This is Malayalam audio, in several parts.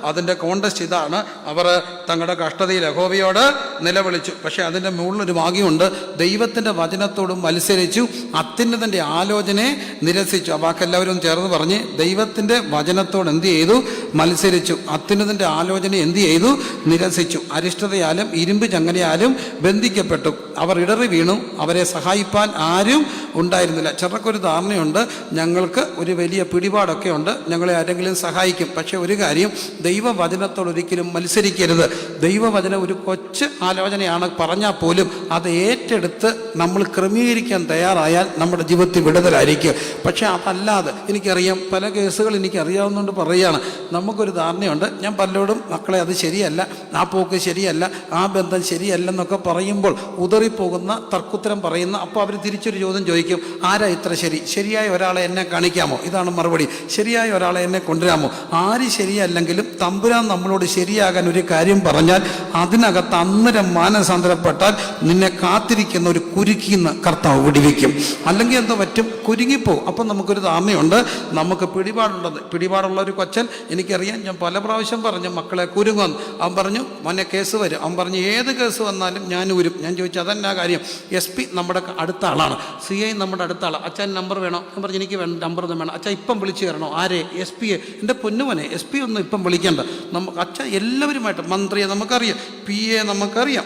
അതിൻ്റെ കോണ്ടസ്റ്റ് ഇതാണ്. അവർ തങ്ങളുടെ കഷ്ടതയിൽ യഹോവയോട് നിലവിളിച്ചു. പക്ഷേ അതിൻ്റെ മുകളിലൊരു ഭാഗ്യമുണ്ട്. ദൈവത്തിൻ്റെ വചനത്തോടും മത്സരിച്ചു, അത്യുന്നതൻ്റെ ആലോചനയെ നിരസിച്ചു. ആ വാക്കെല്ലാവരും ചേർന്ന് പറഞ്ഞ്, ദൈവത്തിൻ്റെ വചനത്തോട് എന്ത് ചെയ്തു? മത്സരിച്ചു. അത്യുന്നതൻ്റെ ആലോചന എന്ത് ചെയ്തു? നിരസിച്ചു. അരിഷ്ടതയാലും ഇരുമ്പ് ചങ്ങലയാലും ബന്ധിക്കപ്പെട്ടു. അവർ ഇടറി വീണു. അവരെ സഹായിപ്പാൻ ആരും ഉണ്ടായിരുന്നില്ല. ചിലർക്കൊരു ധാരണയുണ്ട്, ഞങ്ങൾക്ക് ഒരു വലിയ പിടിപാടൊക്കെ ഉണ്ട്, ഞങ്ങളെ ആരെങ്കിലും സഹായിക്കും. പക്ഷേ ഒരു കാര്യം, ദൈവവചനത്തോട് ഒരിക്കലും മത്സരിക്കരുത്. ദൈവവചനം ഒരു കൊച്ചു ആലോചനയാണ് പറഞ്ഞാൽ പോലും അത് ഏറ്റെടുത്ത് നമ്മൾ ക്രമീകരിക്കാൻ തയ്യാറായാൽ നമ്മുടെ ജീവിതത്തിൽ വിടുതലായിരിക്കും. പക്ഷേ അതല്ലാതെ, എനിക്കറിയാം പല കേസുകൾ എനിക്കറിയാവുന്നതുകൊണ്ട് പറയുകയാണ്, നമുക്കൊരു ധാരണയുണ്ട്, ഞാൻ പലരോടും മക്കളെ അത് ശരിയല്ല, ആ പോക്ക് ശരിയല്ല, ആ ബന്ധം ശരിയല്ലെന്നൊക്കെ പറയുമ്പോൾ ഉതറിപ്പോകുന്ന തർക്കുത്തരം പറയുന്ന, അപ്പോൾ അവർ തിരിച്ചൊരു ചോദ്യം ചോദിക്കും, ആരാ ഇത്ര ശരി? ശരിയായ ഒരാളെ എന്നെ കാണിക്കാമോ? ഇതാണ് മറുപടി. ശരിയായ ഒരാളെ എന്നെ കൊണ്ടുവരാമോ? ആര് ശരിയല്ലെങ്കിലും തമ്പുരാൻ നമ്മളോട് ശരിയാകാൻ ഒരു കാര്യം പറഞ്ഞാൽ അതിനകത്ത് അന്നേരം മാനസാന്തരപ്പെട്ടാൽ നിന്നെ കാത്തിരിക്കുന്ന ഒരു കുരുക്കിന്ന് കർത്താവ് വിടിവിക്കും. അല്ലെങ്കിൽ എന്തോ പറ്റും? കുരുങ്ങിപ്പോവും. അപ്പം നമുക്കൊരു ധാരണയുണ്ട്, നമുക്ക് പിടിപാടുണ്ടെന്ന്. പിടിപാടുള്ള ഒരു കൊച്ചൻ എനിക്കറിയാം, ഞാൻ പല പ്രാവശ്യം പറഞ്ഞു മക്കളെ കുരുങ്ങുമെന്ന്. അവൻ പറഞ്ഞു, മോനെ കേസ് വരും. അവൻ പറഞ്ഞു, ഏത് കേസ് വന്നാലും ഞാൻ വരും. ഞാൻ ചോദിച്ചു, അതെന്നാ കാര്യം? SP നമ്മുടെ അടുത്ത ആളാണ്, CI നമ്മുടെ അടുത്ത ആളാണ്. അച്ഛൻ നമ്പർ വേണോ? ഞാൻ പറഞ്ഞു, എനിക്ക് നമ്പർ ഒന്നും വേണം. അച്ഛൻ ഇപ്പം വിളിച്ചു തരണോ? ആരെ? SP എൻ്റെ പൊന്നുമോനെ, SP ഒന്നും ഇപ്പം വിളിക്കേണ്ട. നമുക്ക് അച്ഛൻ എല്ലാവരുമായിട്ട്, മന്ത്രിയെ നമുക്കറിയാം, PA നമുക്കറിയാം,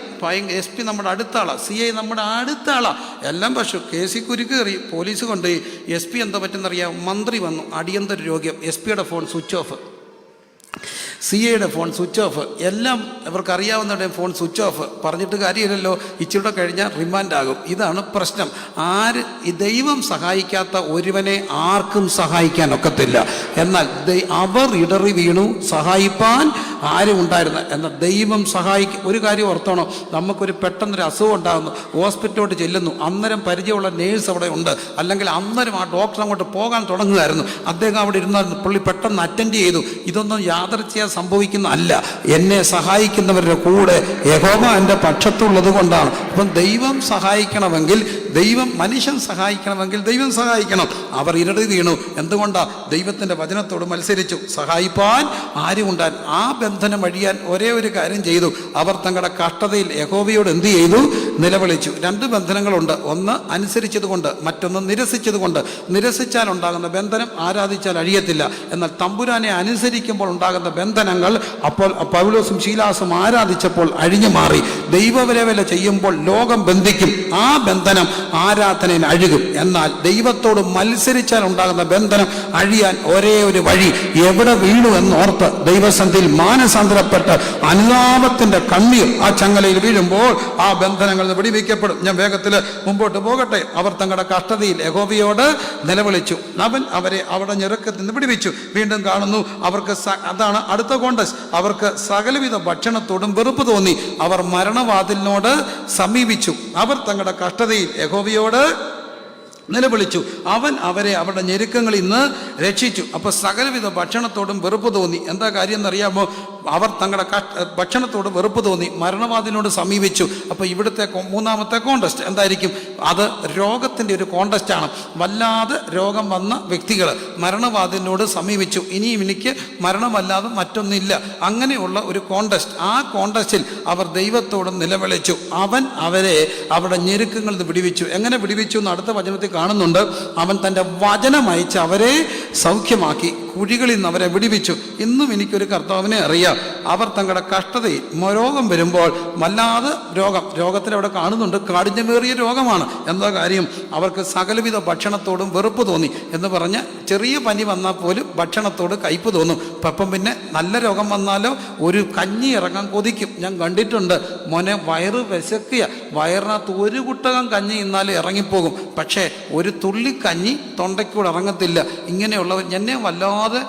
SP നമ്മുടെ അടുത്ത ആളാണ്, CI നമ്മുടെ അടുത്ത ആളാണ്, എല്ലാം. പക്ഷേ കേസിൽ കുരുക്ക് കയറി, പോലീസ് കൊണ്ടുപോയി. SP എന്താ പറ്റുന്നറിയാം? മന്ത്രി വന്നു, അടിയന്തര രോഗ്യം, SP ഫോൺ സ്വിച്ച് ഓഫ്, CIയുടെ ഫോൺ സ്വിച്ച് ഓഫ്, എല്ലാം ഇവർക്കറിയാവുന്നവരുടെയും ഫോൺ സ്വിച്ച് ഓഫ്. പറഞ്ഞിട്ട് കാര്യമില്ലല്ലോ, ഇച്ചിരി കഴിഞ്ഞാൽ റിമാൻഡാകും. ഇതാണ് പ്രശ്നം. ഈ ദൈവം സഹായിക്കാത്ത ഒരുവനെ ആർക്കും സഹായിക്കാൻ ഒക്കത്തില്ല. എന്നാൽ അവർ ഇടറി വീണു, സഹായിപ്പാൻ ആരും ഉണ്ടായിരുന്നു. എന്നാൽ ദൈവം സഹായിക്കും. ഒരു കാര്യം ഓർത്തോണം, നമുക്കൊരു പെട്ടെന്നൊരു അസുഖം ഉണ്ടാകുന്നു, ഹോസ്പിറ്റലിലോട്ട് ചെല്ലുന്നു, അന്നേരം പരിചയമുള്ള നേഴ്സ് അവിടെ ഉണ്ട്, അല്ലെങ്കിൽ അന്നേരം ആ ഡോക്ടർ അങ്ങോട്ട് പോകാൻ തുടങ്ങുമായിരുന്നു, അദ്ദേഹം അവിടെ ഇരുന്നായിരുന്നു, പുള്ളി പെട്ടെന്ന് അറ്റൻഡ് ചെയ്തു. ഇതൊന്നും യാദൃച്ഛികം സംഭവിക്കുന്ന അല്ല. എന്നെ സഹായിക്കുന്നവരുടെ കൂടെ യഹോവ എൻ്റെ പക്ഷത്തുള്ളത് കൊണ്ടാണ്. അപ്പം ദൈവം സഹായിക്കണമെങ്കിൽ, മനുഷ്യൻ സഹായിക്കണമെങ്കിൽ ദൈവം സഹായിക്കണം. അവർ ഇരടി വീണു. എന്തുകൊണ്ടാണ്? ദൈവത്തിൻ്റെ വചനത്തോട് മത്സരിച്ചു. സഹായിപ്പാൻ ആരും ഉണ്ടാൻ. ആ ബന്ധനം അഴിയാൻ ഒരേ ഒരു കാര്യം ചെയ്തു, അവർ തങ്ങളുടെ കഷ്ടതയിൽ യഹോവയോട് എന്ത് ചെയ്തു? നിലവിളിച്ചു. രണ്ട് ബന്ധനങ്ങളുണ്ട്. ഒന്ന് അനുസരിച്ചത് കൊണ്ട്, മറ്റൊന്ന് നിരസിച്ചത് കൊണ്ട്. നിരസിച്ചാൽ ഉണ്ടാകുന്ന ബന്ധനം ആരാധിച്ചാൽ അഴിയത്തില്ല. എന്നാൽ തമ്പുരാനെ അനുസരിക്കുമ്പോൾ ഉണ്ടാകുന്ന ബന്ധനങ്ങൾ അപ്പോൾ പൗലോസും ശീലാസും ആരാധിച്ചപ്പോൾ അഴിഞ്ഞു മാറി. ദൈവവില ചെയ്യുമ്പോൾ ലോകം ബന്ധിക്കും, ആ ബന്ധനം ആരാധനയിൽ അഴുകും. എന്നാൽ ദൈവത്തോട് മത്സരിച്ചാൽ ഉണ്ടാകുന്ന ബന്ധനം അഴിയാൻ ഒരേ ഒരു വഴി, എവിടെ വീണു എന്നോർത്ത് ദൈവസന്ധിയിൽ മാനസാന്തരപ്പെട്ട് അനുതാപത്തിന്റെ കണ്ണീർ ആ ചങ്ങലയിൽ വീഴുമ്പോൾ ആ ബന്ധനങ്ങൾ വിടിവിക്കപ്പെടും. ഞാൻ വേഗത്തിൽ മുമ്പോട്ട് പോകട്ടെ. അവർ തങ്ങളുടെ കഷ്ടതയിൽ യഹോവയോട് നിലവിളിച്ചു, അവൻ അവരെ അവിടെ ഞെരുക്കത്തിൽ നിന്ന് വിടിവിച്ചു. വീണ്ടും കാണുന്നു, അവർക്ക് അതാണ് അടുത്ത കോണ്ടസ്, അവർക്ക് സകലവിധ ഭക്ഷണത്തോടും വെറുപ്പ് തോന്നി. അവർ മരണവാതിലിനോട് സമീപിച്ചു. അവർ തങ്ങളുടെ കഷ്ടതയിൽ യഹോവയോട് നിലവിളിച്ചു, അവൻ അവരെ അവരുടെ ഞെരുക്കങ്ങളിൽ നിന്ന് രക്ഷിച്ചു. അപ്പോൾ സകലവിധ ഭക്ഷണത്തോടും വെറുപ്പ് തോന്നി. എന്താ കാര്യം എന്നറിയാമോ? അവർ തങ്ങളുടെ ഭക്ഷണത്തോട് വെറുപ്പ് തോന്നി, മരണവാതിലിനോട് സമീപിച്ചു. അപ്പോൾ ഇവിടുത്തെ മൂന്നാമത്തെ കോണ്ടസ്റ്റ് എന്തായിരിക്കും? അത് രോഗത്തിൻ്റെ ഒരു കോണ്ടസ്റ്റാണ്. വല്ലാതെ രോഗം വന്ന വ്യക്തികൾ മരണവാതിലിനോട് സമീപിച്ചു. ഇനിയും എനിക്ക് മരണമല്ലാതെ മറ്റൊന്നില്ല, അങ്ങനെയുള്ള ഒരു കോണ്ടസ്റ്റ്. ആ കോണ്ടസ്റ്റിൽ അവർ ദൈവത്തോട് നിലവിളിച്ചു. അവൻ അവരെ അവരുടെ ഞെരുക്കങ്ങളിൽ നിന്ന് വിടിവിച്ചു. എങ്ങനെ വിടിവിച്ചു എന്ന് അടുത്ത വചനത്തിൽ കാണുന്നുണ്ട്. അവൻ തൻ്റെ വചനം അയച്ച് അവരെ സൗഖ്യമാക്കി, കുഴികളിൽ നിന്ന് അവരെ വിടിവിച്ചു. ഇന്നും എനിക്കൊരു കർത്താവിനെ അറിയാം. അവർ തങ്ങളുടെ കഷ്ടതയിൽ രോഗം വരുമ്പോൾ വല്ലാതെ രോഗത്തിൽ അവിടെ കാണുന്നുണ്ട്, കാഠിന്യമേറിയ രോഗമാണ്. എന്താ കാര്യം? അവർക്ക് സകലവിധ ഭക്ഷണത്തോടും വെറുപ്പ് തോന്നി എന്ന് പറഞ്ഞ് ചെറിയ പനി വന്നാൽ പോലും ഭക്ഷണത്തോട് കയ്പ് തോന്നും. അപ്പം പിന്നെ നല്ല രോഗം വന്നാലോ ഒരു കഞ്ഞി ഇറങ്ങാൻ കൊതിക്കും. ഞാൻ കണ്ടിട്ടുണ്ട്, മോനെ വയറ് വിശക്കുക, വയറിനകത്ത് ഒരു കുട്ടകം കഞ്ഞി ഇന്നാലും ഇറങ്ങിപ്പോകും, പക്ഷേ ഒരു തുള്ളി കഞ്ഞി തൊണ്ടയ്ക്കൂടെ ഇറങ്ങത്തില്ല. ഇങ്ങനെയുള്ളവർ എന്നെ വല്ലാതെ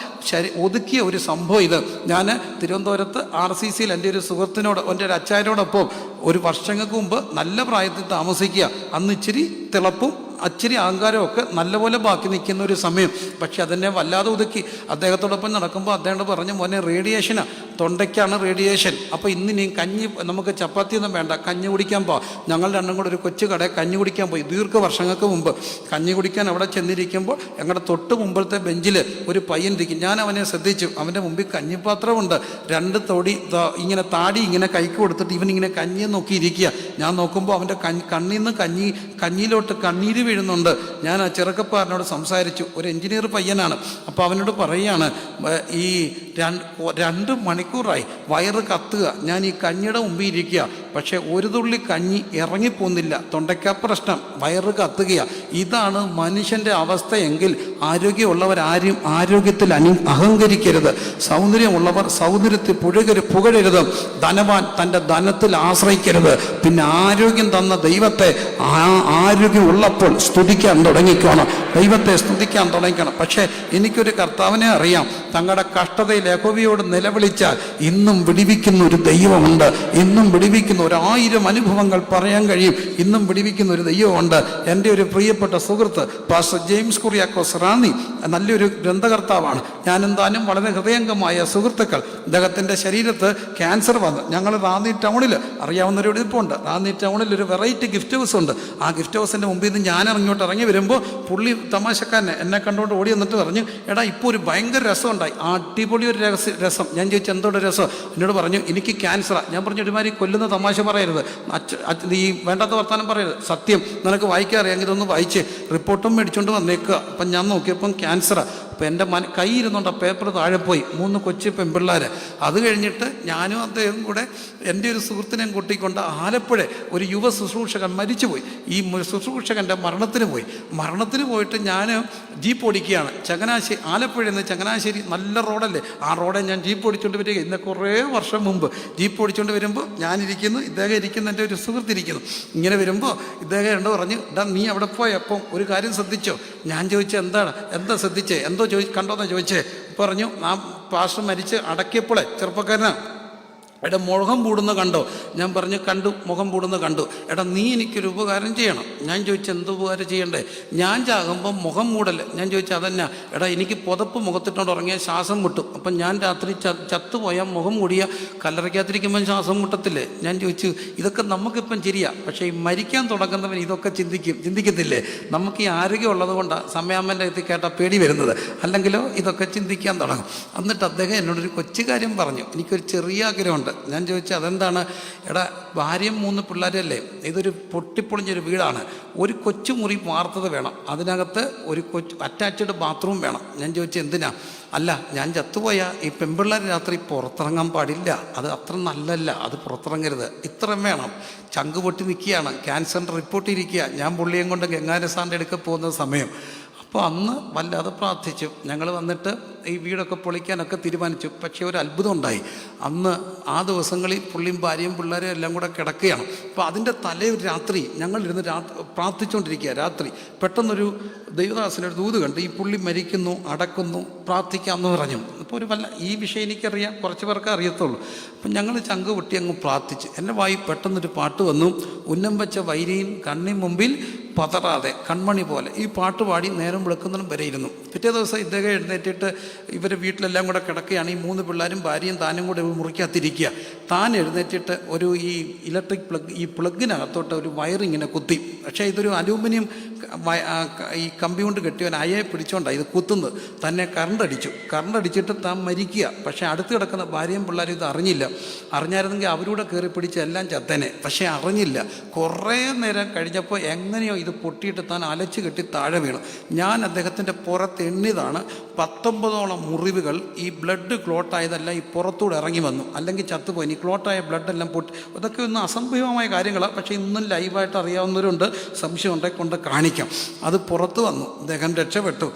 ഒതുക്കിയ ഒരു സംഭവം ഇത്. ഞാൻ തിരുവനന്തപുരത്ത് RCCയിൽ എൻ്റെ ഒരു സുഹൃത്തിനോട്, എൻ്റെ ഒരു അച്ചായനോടൊപ്പം ഒരു വർഷങ്ങൾക്ക് മുമ്പ് നല്ല പ്രായത്തിൽ താമസിക്കുക. അന്ന് ഇച്ചിരി തിളപ്പും അച്ചിരി അഹങ്കാരമൊക്കെ നല്ലപോലെ ബാക്കി നിൽക്കുന്ന ഒരു സമയം. പക്ഷെ അതെന്നെ വല്ലാതെ ഒതുക്കി. അദ്ദേഹത്തോടൊപ്പം നടക്കുമ്പോൾ അദ്ദേഹം പറഞ്ഞു, മോനെ റേഡിയേഷനാണ്, തൊണ്ടയ്ക്കാണ് റേഡിയേഷൻ. അപ്പോൾ ഇന്നിനി കഞ്ഞി നമുക്ക് ചപ്പാത്തിയൊന്നും വേണ്ട, കഞ്ഞി കുടിക്കാൻ പോവാം. ഞങ്ങൾ രണ്ടും കൂടെ ഒരു കൊച്ചു കടയിൽ കഞ്ഞി കുടിക്കാൻ പോയി വർഷങ്ങൾക്ക് മുമ്പ്. കഞ്ഞി കുടിക്കാൻ അവിടെ ചെന്നിരിക്കുമ്പോൾ ഞങ്ങളുടെ തൊട്ട് മുമ്പത്തെ ബെഞ്ചിൽ ഒരു പയ്യൻ ഇരിക്കും. ഞാൻ അവനെ ശ്രദ്ധിച്ചു. അവൻ്റെ മുമ്പിൽ കഞ്ഞിപ്പാത്രമുണ്ട്, 2 തൊടി ഇങ്ങനെ താടി ഇങ്ങനെ കൈക്ക് കൊടുത്തിട്ട് ഇവനിങ്ങനെ കഞ്ഞിയെ നോക്കിയിരിക്കുക. ഞാൻ നോക്കുമ്പോൾ അവൻ്റെ കണ്ണിൽ നിന്ന് കഞ്ഞിയിലോട്ട് കണ്ണീര് വീഴുന്നുണ്ട്. ഞാൻ ആ ചെറുക്കപ്പാരനോട് സംസാരിച്ചു. ഒരു എഞ്ചിനീയർ പയ്യനാണ്. അപ്പോൾ അവനോട് പറയുകയാണ്, ഈ 2 മണിക്കൂറായി വയറ് കത്തുക, ഞാൻ ഈ കഞ്ഞിയുടെ മുമ്പിൽ ഇരിക്കുക, പക്ഷേ ഒരു തുള്ളി കഞ്ഞി ഇറങ്ങിപ്പോന്നില്ല, തൊണ്ടയ്ക്ക പ്രശ്നം, വയറ് കത്തുകയാണ്. ഇതാണ് മനുഷ്യൻ്റെ അവസ്ഥയെങ്കിൽ ആരോഗ്യമുള്ളവരാരും ആരോഗ്യത്തിൽ അഹങ്കരിക്കരുത്. സൗന്ദര്യമുള്ളവർ സൗന്ദര്യത്തിൽ പുകഴരുത്. ധനവാൻ തൻ്റെ ധനത്തിൽ ആശ്രയിക്കരുത്. പിന്നെ ആരോഗ്യം തന്ന ദൈവത്തെ ആരോഗ്യം ഉള്ളപ്പോൾ സ്തുതിക്കാൻ തുടങ്ങിക്കണം, ദൈവത്തെ സ്തുതിക്കാൻ തുടങ്ങിക്കണം. പക്ഷേ എനിക്കൊരു കർത്താവിനെ അറിയാം. തങ്ങളുടെ കഷ്ടതയിൽ യഹോവയോട് നിലവിളിച്ചാൽ ഇന്നും വിടിവിക്കുന്ന ഒരു ദൈവമുണ്ട്. ഇന്നും വിടിവിക്കുന്ന 1000 അനുഭവങ്ങൾ പറയാൻ കഴിയും. ഇന്നും വിടിവിക്കുന്ന ഒരു ദൈവമുണ്ട്. എൻ്റെ ഒരു പ്രിയപ്പെട്ട സുഹൃത്ത് പാസ്റ്റർ ജെയിംസ് കുറിയാക്കോസ് റാന്നി നല്ലൊരു ഗ്രന്ഥകർത്താവാണ്. ഞാനെന്താനും വളരെ ഹൃദയംഗമായ സുഹൃത്തുക്കൾ. അദ്ദേഹത്തിൻ്റെ ശരീരത്ത് ക്യാൻസർ വന്നു. ഞങ്ങൾ റാന്നി ടൗണിൽ അറിയാവുന്നൊരു ഇരിപ്പുണ്ട്. റാന്നി ടൗണിൽ ഒരു വെറൈറ്റി ഗിഫ്റ്റ് ഹൗസ് ഉണ്ട്. ആ ഗിഫ്റ്റ് ഹൗസിൻ്റെ മുമ്പിൽ നിന്ന് ഞാൻ ഇറങ്ങി വരുമ്പോൾ പുള്ളി തമാശക്കാരനെ എന്നെ കണ്ടുകൊണ്ട് ഓടി വന്നിട്ട് പറഞ്ഞു, എടാ ഇപ്പോൾ ഒരു ഭയങ്കര രസമുണ്ടായി, അടിപൊളി ഒരു രസം. ഞാൻ ചോദിച്ചു എന്തോടെ രസം? എന്നോട് പറഞ്ഞു എനിക്ക് ക്യാൻസറാണ്. ഞാൻ പറഞ്ഞു ഒരുമാതിരി കൊല്ലുന്ന തമാശ പറയരുത്, ഈ വേണ്ടാത്ത വർത്താനം പറയരുത്, സത്യം നിനക്ക് വായിക്കാൻ അറിയാമെങ്കിൽ ഇതൊന്ന് വായിച്ച് റിപ്പോർട്ടും മേടിച്ചുകൊണ്ട് വന്നേക്കുക. അപ്പം ഞാൻ നോക്കിയപ്പം ക്യാൻസറാണ്. അപ്പോൾ എൻ്റെ കൈ ഇരുന്നുണ്ട്, ആ പേപ്പർ താഴെ പോയി. 3 കൊച്ചു പെൺപിള്ളേർ. അത് കഴിഞ്ഞിട്ട് ഞാനും അദ്ദേഹം കൂടെ എൻ്റെ ഒരു സുഹൃത്തിനെയും കൂട്ടിക്കൊണ്ട് ആലപ്പുഴ ഒരു യുവ ശുശ്രൂഷകൻ മരിച്ചുപോയി. ഈ ശുശ്രൂഷകൻ്റെ മരണത്തിന് പോയിട്ട് ഞാൻ ജീപ്പ് ഓടിക്കുകയാണ്. ആലപ്പുഴയിൽ നിന്ന് ചങ്ങനാശ്ശേരി നല്ല റോഡല്ലേ, ആ റോഡെ ഞാൻ ജീപ്പ് ഓടിച്ചുകൊണ്ട് വരിക. ഇന്ന് കുറേ വർഷം മുമ്പ് ജീപ്പ് ഓടിച്ചുകൊണ്ട് വരുമ്പോൾ ഞാനിരിക്കുന്നു, ഇദ്ദേഹം ഇരിക്കുന്നു, എൻ്റെ ഒരു സുഹൃത്തിരിക്കുന്നു. ഇങ്ങനെ വരുമ്പോൾ ഇദ്ദേഹം എന്നോട് പറഞ്ഞു, നീ അവിടെ പോയപ്പം ഒരു കാര്യം ശ്രദ്ധിച്ചോ? ഞാൻ ചോദിച്ചു എന്താ ശ്രദ്ധിച്ചേ, എന്തോ കണ്ടോന്നാ ചോദിച്ചേ. പറഞ്ഞു ആ പാസ്റ്റർ മരിച്ച് അടക്കിയപ്പോളെ ചെറുപ്പക്കാരനാ, എടാ മുഖം പൂടുന്ന കണ്ടോ? ഞാൻ പറഞ്ഞു കണ്ടു, മുഖം പൂടുന്ന കണ്ടു. എടാ നീ എനിക്കൊരു ഉപകാരം ചെയ്യണം. ഞാൻ ചോദിച്ചു എന്ത് ഉപകാരം ചെയ്യണ്ടേ? ഞാൻ ചാകുമ്പോൾ മുഖം മൂടല്ലേ? ഞാൻ ചോദിച്ചു അതന്നെ. എടാ എനിക്ക് പുതപ്പ് മുഖത്തിട്ടോണ്ട് ഉറങ്ങിയ ശ്വാസം മുട്ടും. അപ്പം ഞാൻ രാത്രി ചത്തുപോയാൽ മുഖം മൂടിയ കല്ലറയ്ക്കാത്തിരിക്കുമ്പം ശ്വാസം മുട്ടത്തില്ലേ? ഞാൻ ചോദിച്ചു ഇതൊക്കെ നമുക്കിപ്പം ശരിയാ, പക്ഷേ ഈ മരിക്കാൻ തുടങ്ങുന്നവൻ ഇതൊക്കെ ചിന്തിക്കത്തില്ലേ? നമുക്ക് ഈ ആരോഗ്യം ഉള്ളത് കൊണ്ടാണ് സമയാമ്മൻ്റെ എത്തി കേട്ടാൽ പേടി വരുന്നത്, അല്ലെങ്കിലോ ഇതൊക്കെ ചിന്തിക്കാൻ തുടങ്ങും. എന്നിട്ട് അദ്ദേഹം എന്നോടൊരു കൊച്ചു കാര്യം പറഞ്ഞു. എനിക്കൊരു ചെറിയ ആഗ്രഹമുണ്ട്. ഞാൻ ചോദിച്ചു അതെന്താണ്? എടാ ഭാര്യയും 3 പിള്ളേരല്ലേ, ഇതൊരു പൊട്ടിപ്പൊളിഞ്ഞൊരു വീടാണ്, ഒരു കൊച്ചു മുറി വാർത്തത് വേണം, അതിനകത്ത് ഒരു അറ്റാച്ച്ഡ് ബാത്റൂം വേണം. ഞാൻ ചോദിച്ചു എന്തിനാ? അല്ല ഞാൻ ചത്തുപോയാൽ ഈ പെൺപിള്ളേർ രാത്രി പുറത്തിറങ്ങാൻ പാടില്ല, അത് അത്ര നല്ലല്ല, അത് പുറത്തിറങ്ങരുത്, ഇത്രയും വേണം. ചങ്ക് പൊട്ടി നിൽക്കുകയാണ്, ക്യാൻസറിൻ്റെ റിപ്പോർട്ട് ഇരിക്കുക. ഞാൻ പുള്ളിയും കൊണ്ട് ഗംഗാരസാറിൻ്റെ അടുക്ക പോകുന്ന സമയം. അപ്പോൾ അന്ന് വല്ലാതെ പ്രാർത്ഥിച്ചു. ഞങ്ങൾ വന്നിട്ട് ഈ വീടൊക്കെ പൊളിക്കാനൊക്കെ തീരുമാനിച്ചു. പക്ഷേ ഒരു അത്ഭുതം ഉണ്ടായി. അന്ന് ആ ദിവസങ്ങളിൽ പുള്ളിയും ഭാര്യയും പിള്ളേരും എല്ലാം കൂടെ കിടക്കുകയാണ്. അപ്പോൾ അതിൻ്റെ രാത്രി ഞങ്ങളിരുന്ന് പ്രാർത്ഥിച്ചുകൊണ്ടിരിക്കുക. രാത്രി പെട്ടെന്നൊരു ദൈവദാസനൊരു ദൂത് കണ്ട്, ഈ പുള്ളി മരിക്കുന്നു, അടക്കുന്നു, പ്രാർത്ഥിക്കാമെന്ന് പറഞ്ഞു. അപ്പോൾ ഈ വിഷയം എനിക്കറിയാം, കുറച്ച് പേർക്ക് അറിയത്തുള്ളൂ. അപ്പം ഞങ്ങൾ ചങ്ക് പൊട്ടി അങ്ങ് പ്രാർത്ഥിച്ചു. എൻ്റെ വായി പെട്ടെന്നൊരു പാട്ട് വന്നു, ഉന്നം വെച്ച വൈരിയും കണ്ണി മുമ്പിൽ പതറാതെ കൺമണി പോലെ. ഈ പാട്ട് പാടി നേരം വെളുക്കുന്നതും വരെ ഇരുന്നു. പിറ്റേ ദിവസം ഇദ്ദേഹം എഴുന്നേറ്റിട്ട് ഇവർ വീട്ടിലെല്ലാം കൂടെ കിടക്കുകയാണ്. ഈ 3 പിള്ളേരും ഭാര്യയും താനും കൂടെ മുറിക്കകത്തിരിക്കുക. താൻ എഴുന്നേറ്റിട്ട് ഈ ഇലക്ട്രിക് പ്ലഗിനകത്തോട്ട് ഒരു വയറിങ്ങനെ കുത്തി. പക്ഷേ ഇതൊരു അലൂമിനിയം ഈ കമ്പി കൊണ്ട് കെട്ടിയവൻ അയയെ പിടിച്ചോണ്ടാണ് ഇത് കുത്തുന്നത്. തന്നെ കറണ്ടടിച്ചിട്ട് താൻ മരിക്കുക. പക്ഷേ അടുത്ത് കിടക്കുന്ന ഭാര്യയും പിള്ളേരും ഇത് അറിഞ്ഞായിരുന്നെങ്കിൽ അവരൂടെ കയറി പിടിച്ച് എല്ലാം ചത്തേനെ. പക്ഷേ അറിഞ്ഞില്ല. കുറേ നേരം കഴിഞ്ഞപ്പോൾ എങ്ങനെയോ ഇത് പൊട്ടിയിട്ട് താൻ അലച്ച് കെട്ടി താഴെ വീണു. ഞാൻ അദ്ദേഹത്തിൻ്റെ പുറത്ത് എണ്ണിയതാണ് 19ഓളം മുറിവുകൾ. ഈ ബ്ലഡ് ക്ലോട്ടായതെല്ലാം ഈ പുറത്തൂടെ ഇറങ്ങി വന്നു, അല്ലെങ്കിൽ ചത്തുപോയി. ഈ ക്ലോട്ടായ ബ്ലഡെല്ലാം പൊട്ടി. അതൊക്കെ ഒന്നും അസംഭവമായ കാര്യങ്ങളാണ്. പക്ഷേ ഇന്നും ലൈവായിട്ട് അറിയാവുന്നവരുണ്ട്, സംശയം ഉണ്ടെങ്കിൽ കൊണ്ട് കാണിക്കാം. അത് പുറത്ത് വന്നു, അദ്ദേഹം രക്ഷപ്പെട്ടു.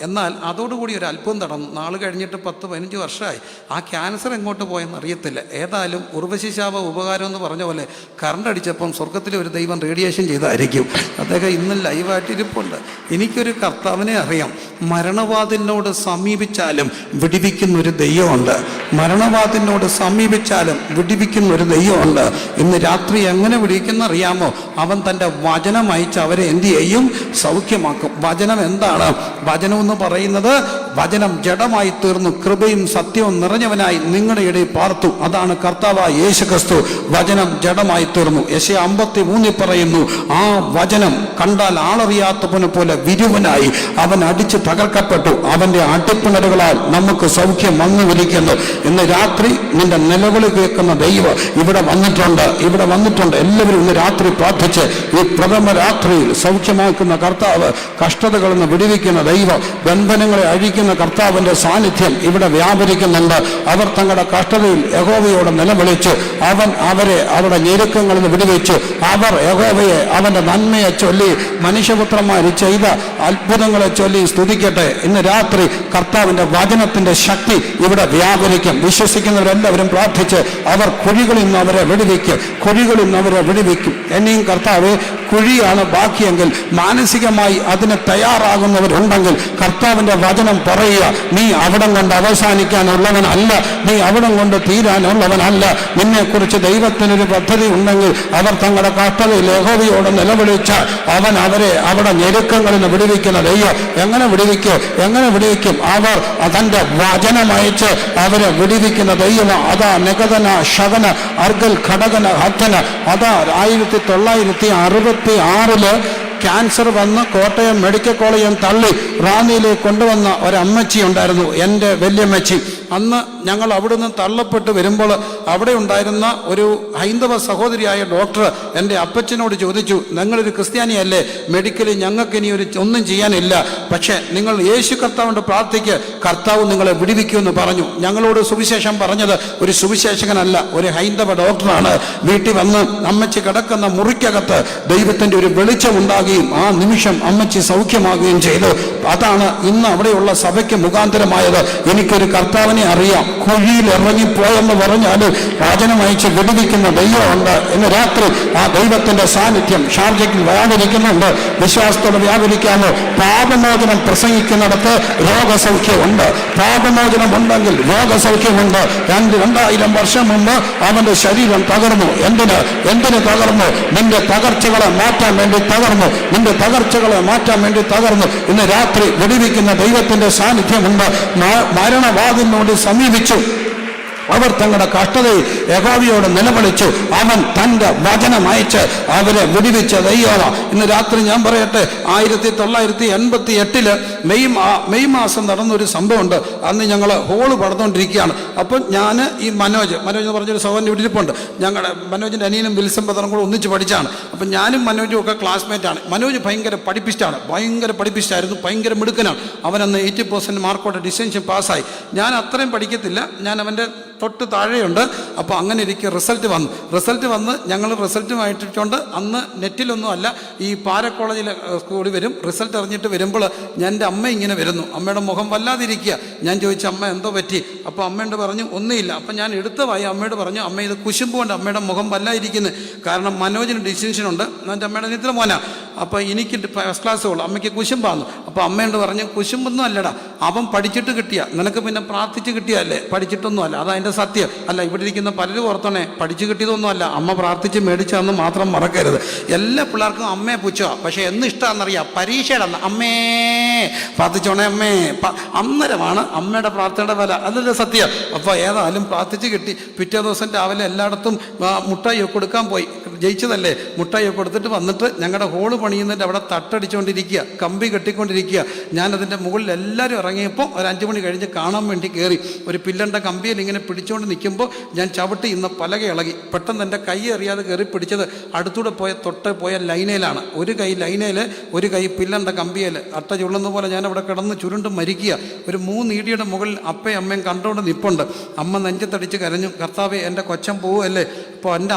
എന്നാൽ അതോടുകൂടി ഒരു അല്പം നടന്നു. നാൾ കഴിഞ്ഞിട്ട് 10-15 വർഷമായി. ആ ക്യാൻസർ എങ്ങോട്ട് പോയെന്ന് അറിയത്തില്ല. ഏതായാലും ഉർവശിശാപ ഉപകാരം എന്ന് പറഞ്ഞ പോലെ കറണ്ട് അടിച്ചപ്പം സ്വർഗത്തിലെ ഒരു ദൈവം റേഡിയേഷൻ ചെയ്തായിരിക്കും. അദ്ദേഹം ഇന്നും ലൈവായിട്ട് ഇരിപ്പുണ്ട്. എനിക്കൊരു കർത്താവിനെ അറിയാം. മരണവാതിലിനോട് സമീപിച്ചാലും വിടിവിക്കുന്നൊരു ദൈവമുണ്ട്. മരണവാദിനോട് സമീപിച്ചാലും വിടിവിക്കുന്ന ഒരു ദൈവമുണ്ട്. ഇന്ന് രാത്രി എങ്ങനെ വിടിവിക്കുന്ന അറിയാമോ? അവൻ തൻ്റെ വചനം അയച്ച് അവരെ എന്ത് ചെയ്യും? സൗഖ്യമാക്കും. വചനം എന്താണ്? വചനം എന്ന് പറയുന്നത്, വചനം ജഡമായി തീർന്നു, കൃപയും സത്യവും നിറഞ്ഞവനായി നിങ്ങളുടെ ഇടയിൽ പാർത്തു. അതാണ് കർത്താവായ യേശു ക്രിസ്തു. വചനം ജഡമായി തീർന്നു. യെശയ്യാ 53 പറയുന്നു, ആ വചനം കണ്ടാൽ ആളറിയാത്തവനെ പോലെ വിരുവനായി അവൻ അടിച്ച് തകർക്കപ്പെട്ടു. അവന്റെ അടിപ്പിണറുകളാൽ നമുക്ക് സൗഖ്യം വന്നു വിരിക്കുന്നു. ഇന്ന് രാത്രി നിന്റെ നിലവിളി കേൾക്കുന്ന ദൈവം ഇവിടെ വന്നിട്ടുണ്ട്. എല്ലാവരും ഇന്ന് രാത്രി പ്രാർത്ഥിച്ച് ഈ പ്രഥമ രാത്രിയിൽ സൗഖ്യമാക്കുന്ന കർത്താവ്, കഷ്ടതകളിൽ നിന്ന് വിടുവിക്കുന്ന ദൈവം, ബന്ധനങ്ങളെ അഴിക്കുന്ന കർത്താവിന്റെ സാന്നിധ്യം ഇവിടെ വ്യാപരിക്കുന്നുണ്ട്. അവർ തങ്ങളുടെ കഷ്ടതയിൽ യഹോവയോട് നിലവിളിച്ചു. അവൻ അവരെ അവരുടെ ഞെരുക്കങ്ങളിൽ നിന്ന് വിടുവിച്ചു. അവർ യഹോവയെ അവന്റെ നന്മയെ ചൊല്ലി, മനുഷ്യപുത്രന്മാർ ചെയ്ത അത്ഭുതങ്ങളെ ചൊല്ലി സ്തുതിക്കട്ടെ. ഇന്ന് രാത്രി കർത്താവിന്റെ വചനത്തിന്റെ ശക്തി ഇവിടെ വ്യാപരിക്കും. വിശ്വസിക്കുന്നവരെല്ലാവരും പ്രാർത്ഥിച്ച് അവർ കുഴികളിൽ നിന്ന് അവരെ വിടുവിക്കും. എന്നെയും കർത്താവ് കുഴിയാണ് ബാക്കിയെങ്കിൽ മാനസികമായി അതിന് തയ്യാറാകുന്നവരുണ്ടെങ്കിൽ കർത്താവിന്റെ വചനം പറയുക, നീ അവിടം കൊണ്ട് അവസാനിക്കാനുള്ളവനല്ല, നീ അവിടം കൊണ്ട് തീരാനുള്ളവനല്ല. നിന്നെക്കുറിച്ച് ദൈവത്തിനൊരു പദ്ധതി ഉണ്ടെങ്കിൽ അവർ തങ്ങളുടെ കഷ്ടതയിൽ യഹോവയോട് നിലവിളിച്ചാൽ അവൻ അവരെ അവിടെ ഞെരുക്കങ്ങളിൽ നിന്ന് വിടുവിക്കുന്ന ദൈവം. എങ്ങനെ വിടുവിക്കും? അവർ തന്റെ വചനമയച്ച് അവരെ വിടുവിക്കുന്ന ദൈവം. അതാ നികതന ശകന അർഗൽ ഘടകന ഹത്തന. അതാ 1966 ക്യാൻസർ വന്ന് കോട്ടയം മെഡിക്കൽ കോളേജിൽ തള്ളി റാന്നിയിലേക്ക് കൊണ്ടുവന്ന ഒരമ്മച്ചി ഉണ്ടായിരുന്നു, എൻ്റെ വല്യമ്മച്ചി. അന്ന് ഞങ്ങൾ അവിടുന്ന് തള്ളപ്പെട്ട് വരുമ്പോൾ അവിടെ ഉണ്ടായിരുന്ന ഒരു ഹൈന്ദവ സഹോദരിയായ ഡോക്ടർ എൻ്റെ അപ്പച്ചനോട് ചോദിച്ചു, നിങ്ങളൊരു ക്രിസ്ത്യാനിയല്ലേ, മെഡിക്കലി ഞങ്ങൾക്ക് ഇനി ഒന്നും ചെയ്യാനില്ല, പക്ഷേ നിങ്ങൾ യേശു കർത്താവിൻ്റെ പ്രാർത്ഥിക്ക്, കർത്താവ് നിങ്ങളെ വിടുവിക്കുമെന്ന് പറഞ്ഞു. ഞങ്ങളോട് സുവിശേഷം പറഞ്ഞത് ഒരു സുവിശേഷകനല്ല, ഒരു ഹൈന്ദവ ഡോക്ടറാണ്. വീട്ടിൽ വന്ന് അമ്മച്ചി കിടക്കുന്ന മുറിക്കകത്ത് ദൈവത്തിൻ്റെ ഒരു വെളിച്ചം ഉണ്ടാകുകയും ആ നിമിഷം അമ്മച്ചി സൗഖ്യമാകുകയും ചെയ്തു. അതാണ് ഇന്ന് അവിടെയുള്ള സഭയ്ക്ക് മുഖാന്തരമായത്. എനിക്കൊരു കർത്താവിനെ അറിയാം. കുഴിയിൽ ഇറങ്ങിപ്പോയെന്ന് പറഞ്ഞാൽ വചനമയച്ച് വിടുവിക്കുന്ന ദൈവമുണ്ട്. ഇന്ന് രാത്രി ആ ദൈവത്തിന്റെ സാന്നിധ്യം ഷാർജയിൽ വ്യാപരിക്കുന്നുണ്ട്. വിശ്വാസത്തോടെ വ്യാപരിക്കാമോ? പാപമോചനം പ്രസംഗിക്കുന്നിടത്ത് രോഗസൗഖ്യമുണ്ട്. പാപമോചനം ഉണ്ടെങ്കിൽ രോഗസൗഖ്യമുണ്ട്. 2000 വർഷം മുമ്പ് അവന്റെ ശരീരം തകർന്നു. എന്തിന് തകർന്നു? നിന്റെ തകർച്ചകളെ മാറ്റാൻ വേണ്ടി തകർന്നു. ഇന്ന് രാത്രി വിടുവിക്കുന്ന ദൈവത്തിന്റെ സാന്നിധ്യമുണ്ട്. മരണവാദിനോട് സമീപിച്ചു. അവർ തങ്ങളുടെ കഷ്ടതയിൽ യഹോവയോട് നിലവിളിച്ചു. അവൻ തൻ്റെ വചനം അയച്ച് അവരെ വിടുവിച്ച ദൈവമാണ്. ഇന്ന് രാത്രി ഞാൻ പറയട്ടെ, 1988 മെയ് മാസം നടന്നൊരു സംഭവമുണ്ട്. അന്ന് ഞങ്ങൾ ഹോള് പടന്നുകൊണ്ടിരിക്കുകയാണ്. അപ്പം ഞാൻ ഈ മനോജ് എന്ന് പറഞ്ഞൊരു സഹോദരൻ്റെ വീട്ടിലിപ്പുണ്ട്. ഞങ്ങളുടെ മനോജിൻ്റെ അനിയനും വിൽസം ബദറും കൂടെ ഒന്നിച്ച് പഠിച്ചാണ്. അപ്പം ഞാനും മനോജും ഒക്കെ ക്ലാസ്മേറ്റാണ്. മനോജ് ഭയങ്കര പഠിപ്പിസ്റ്റായിരുന്നു, ഭയങ്കര മിടുക്കനാണ്. അവനന്ന് 80% മാർക്കോടെ ഡിസ്റ്റൻഷൻ പാസ്സായി. ഞാൻ അത്രയും പഠിക്കത്തില്ല, ഞാൻ അവൻ്റെ തൊട്ട് താഴെയുണ്ട്. അപ്പോൾ അങ്ങനെ ഇരിക്കുക റിസൾട്ട് വന്ന് ഞങ്ങൾ റിസൾട്ടുമായിട്ടുണ്ട്. അന്ന് നെറ്റിലൊന്നും അല്ല, ഈ പാര കോളേജിൽ സ്കൂളിൽ വരും. റിസൾട്ട് അറിഞ്ഞിട്ട് വരുമ്പോൾ എൻ്റെ അമ്മ ഇങ്ങനെ വരുന്നു. അമ്മയുടെ മുഖം വല്ലാതിരിക്കുക. ഞാൻ ചോദിച്ചു, അമ്മ എന്തോ പറ്റി? അപ്പോൾ അമ്മയോട് പറഞ്ഞു ഒന്നുമില്ല. അപ്പം ഞാൻ എടുത്തവായി അമ്മയോട് പറഞ്ഞു, അമ്മ ഇത് കുശുമ്പുകൊണ്ട് അമ്മയുടെ മുഖം വല്ലാതിരിക്കുന്നത്. കാരണം മനോജിന് ഡിസ്റ്റിങ്ഷൻ ഉണ്ട്, എൻ്റെ അമ്മയുടെ നിത്ര മോനാ. അപ്പോൾ എനിക്ക് ഫസ്റ്റ് ക്ലാസ് ഉള്ളു, അമ്മയ്ക്ക് കുശുമ്പാന്നു. അപ്പോൾ അമ്മയോട് പറഞ്ഞു, കുശുമ്പൊന്നും അല്ലടാ, അവൻ പഠിച്ചിട്ട് കിട്ടിയ, നിനക്ക് പിന്നെ പ്രാർത്ഥിച്ച് കിട്ടിയല്ലേ, പഠിച്ചിട്ടൊന്നും അല്ല, അതതിൻ്റെ സത്യം അല്ല. ഇവിടെ ഇരിക്കുന്ന പലരും ഓർത്തണേ, പഠിച്ചു കിട്ടിയതൊന്നും അല്ല, അമ്മ പ്രാർത്ഥിച്ച് മേടിച്ചതെന്ന് മാത്രം മറക്കരുത്. എല്ലാ പിള്ളേർക്കും അമ്മയെ പുച്ഛ, പക്ഷെ എന്ന് ഇഷ്ടമാണെന്നറിയാം, പരീക്ഷയുടെ അമ്മേ പ്രാർത്ഥിച്ചോണേ അമ്മേ, അന്നേരമാണ് അമ്മയുടെ പ്രാർത്ഥനയുടെ വില, അതല്ലേ സത്യം. അപ്പോൾ ഏതായാലും പ്രാർത്ഥിച്ച് കിട്ടി. പിറ്റേ ദിവസം രാവിലെ എല്ലായിടത്തും മുട്ടായി കൊടുക്കാൻ പോയി, ജയിച്ചതല്ലേ. മുട്ടായി കൊടുത്തിട്ട് വന്നിട്ട് ഞങ്ങളുടെ ഹോള് പണിയുന്നതിൻ്റെ അവിടെ തട്ടടിച്ചുകൊണ്ടിരിക്കുക, കമ്പി കെട്ടിക്കൊണ്ടിരിക്കുക. ഞാനതിൻ്റെ മുകളിൽ എല്ലാവരും ഇറങ്ങിയപ്പോൾ ഒരു 5 മണി കഴിഞ്ഞ് കാണാൻ വേണ്ടി കയറി. ഒരു പില്ലണ്ട കമ്പിയിൽ ഇങ്ങനെ പിടിച്ചുകൊണ്ട് നിൽക്കുമ്പോൾ ഞാൻ ചവിട്ടി ഇന്ന് പലക ഇളകി. പെട്ടെന്ന് എൻ്റെ കൈ അറിയാതെ കയറി പിടിച്ചത് അടുത്തൂടെ പോയ ലൈനയിലാണ്. ഒരു കൈ ലൈനയിൽ, ഒരു കൈ പില്ലണ്ട കമ്പിയിൽ. അട്ട ചുള്ളുന്ന പോലെ ഞാൻ അവിടെ കിടന്ന് ചുരുണ്ട് മരിക്കുക. ഒരു 3 ഇടിയുടെ മുകളിൽ അപ്പയും അമ്മയും കണ്ടുകൊണ്ട് നിൽപ്പുണ്ട്. അമ്മ നെഞ്ചത്തടിച്ച് കരഞ്ഞു, കർത്താവേ എൻ്റെ കൊച്ചൻ പോവുമല്ലേ. അപ്പോൾ എൻ്റെ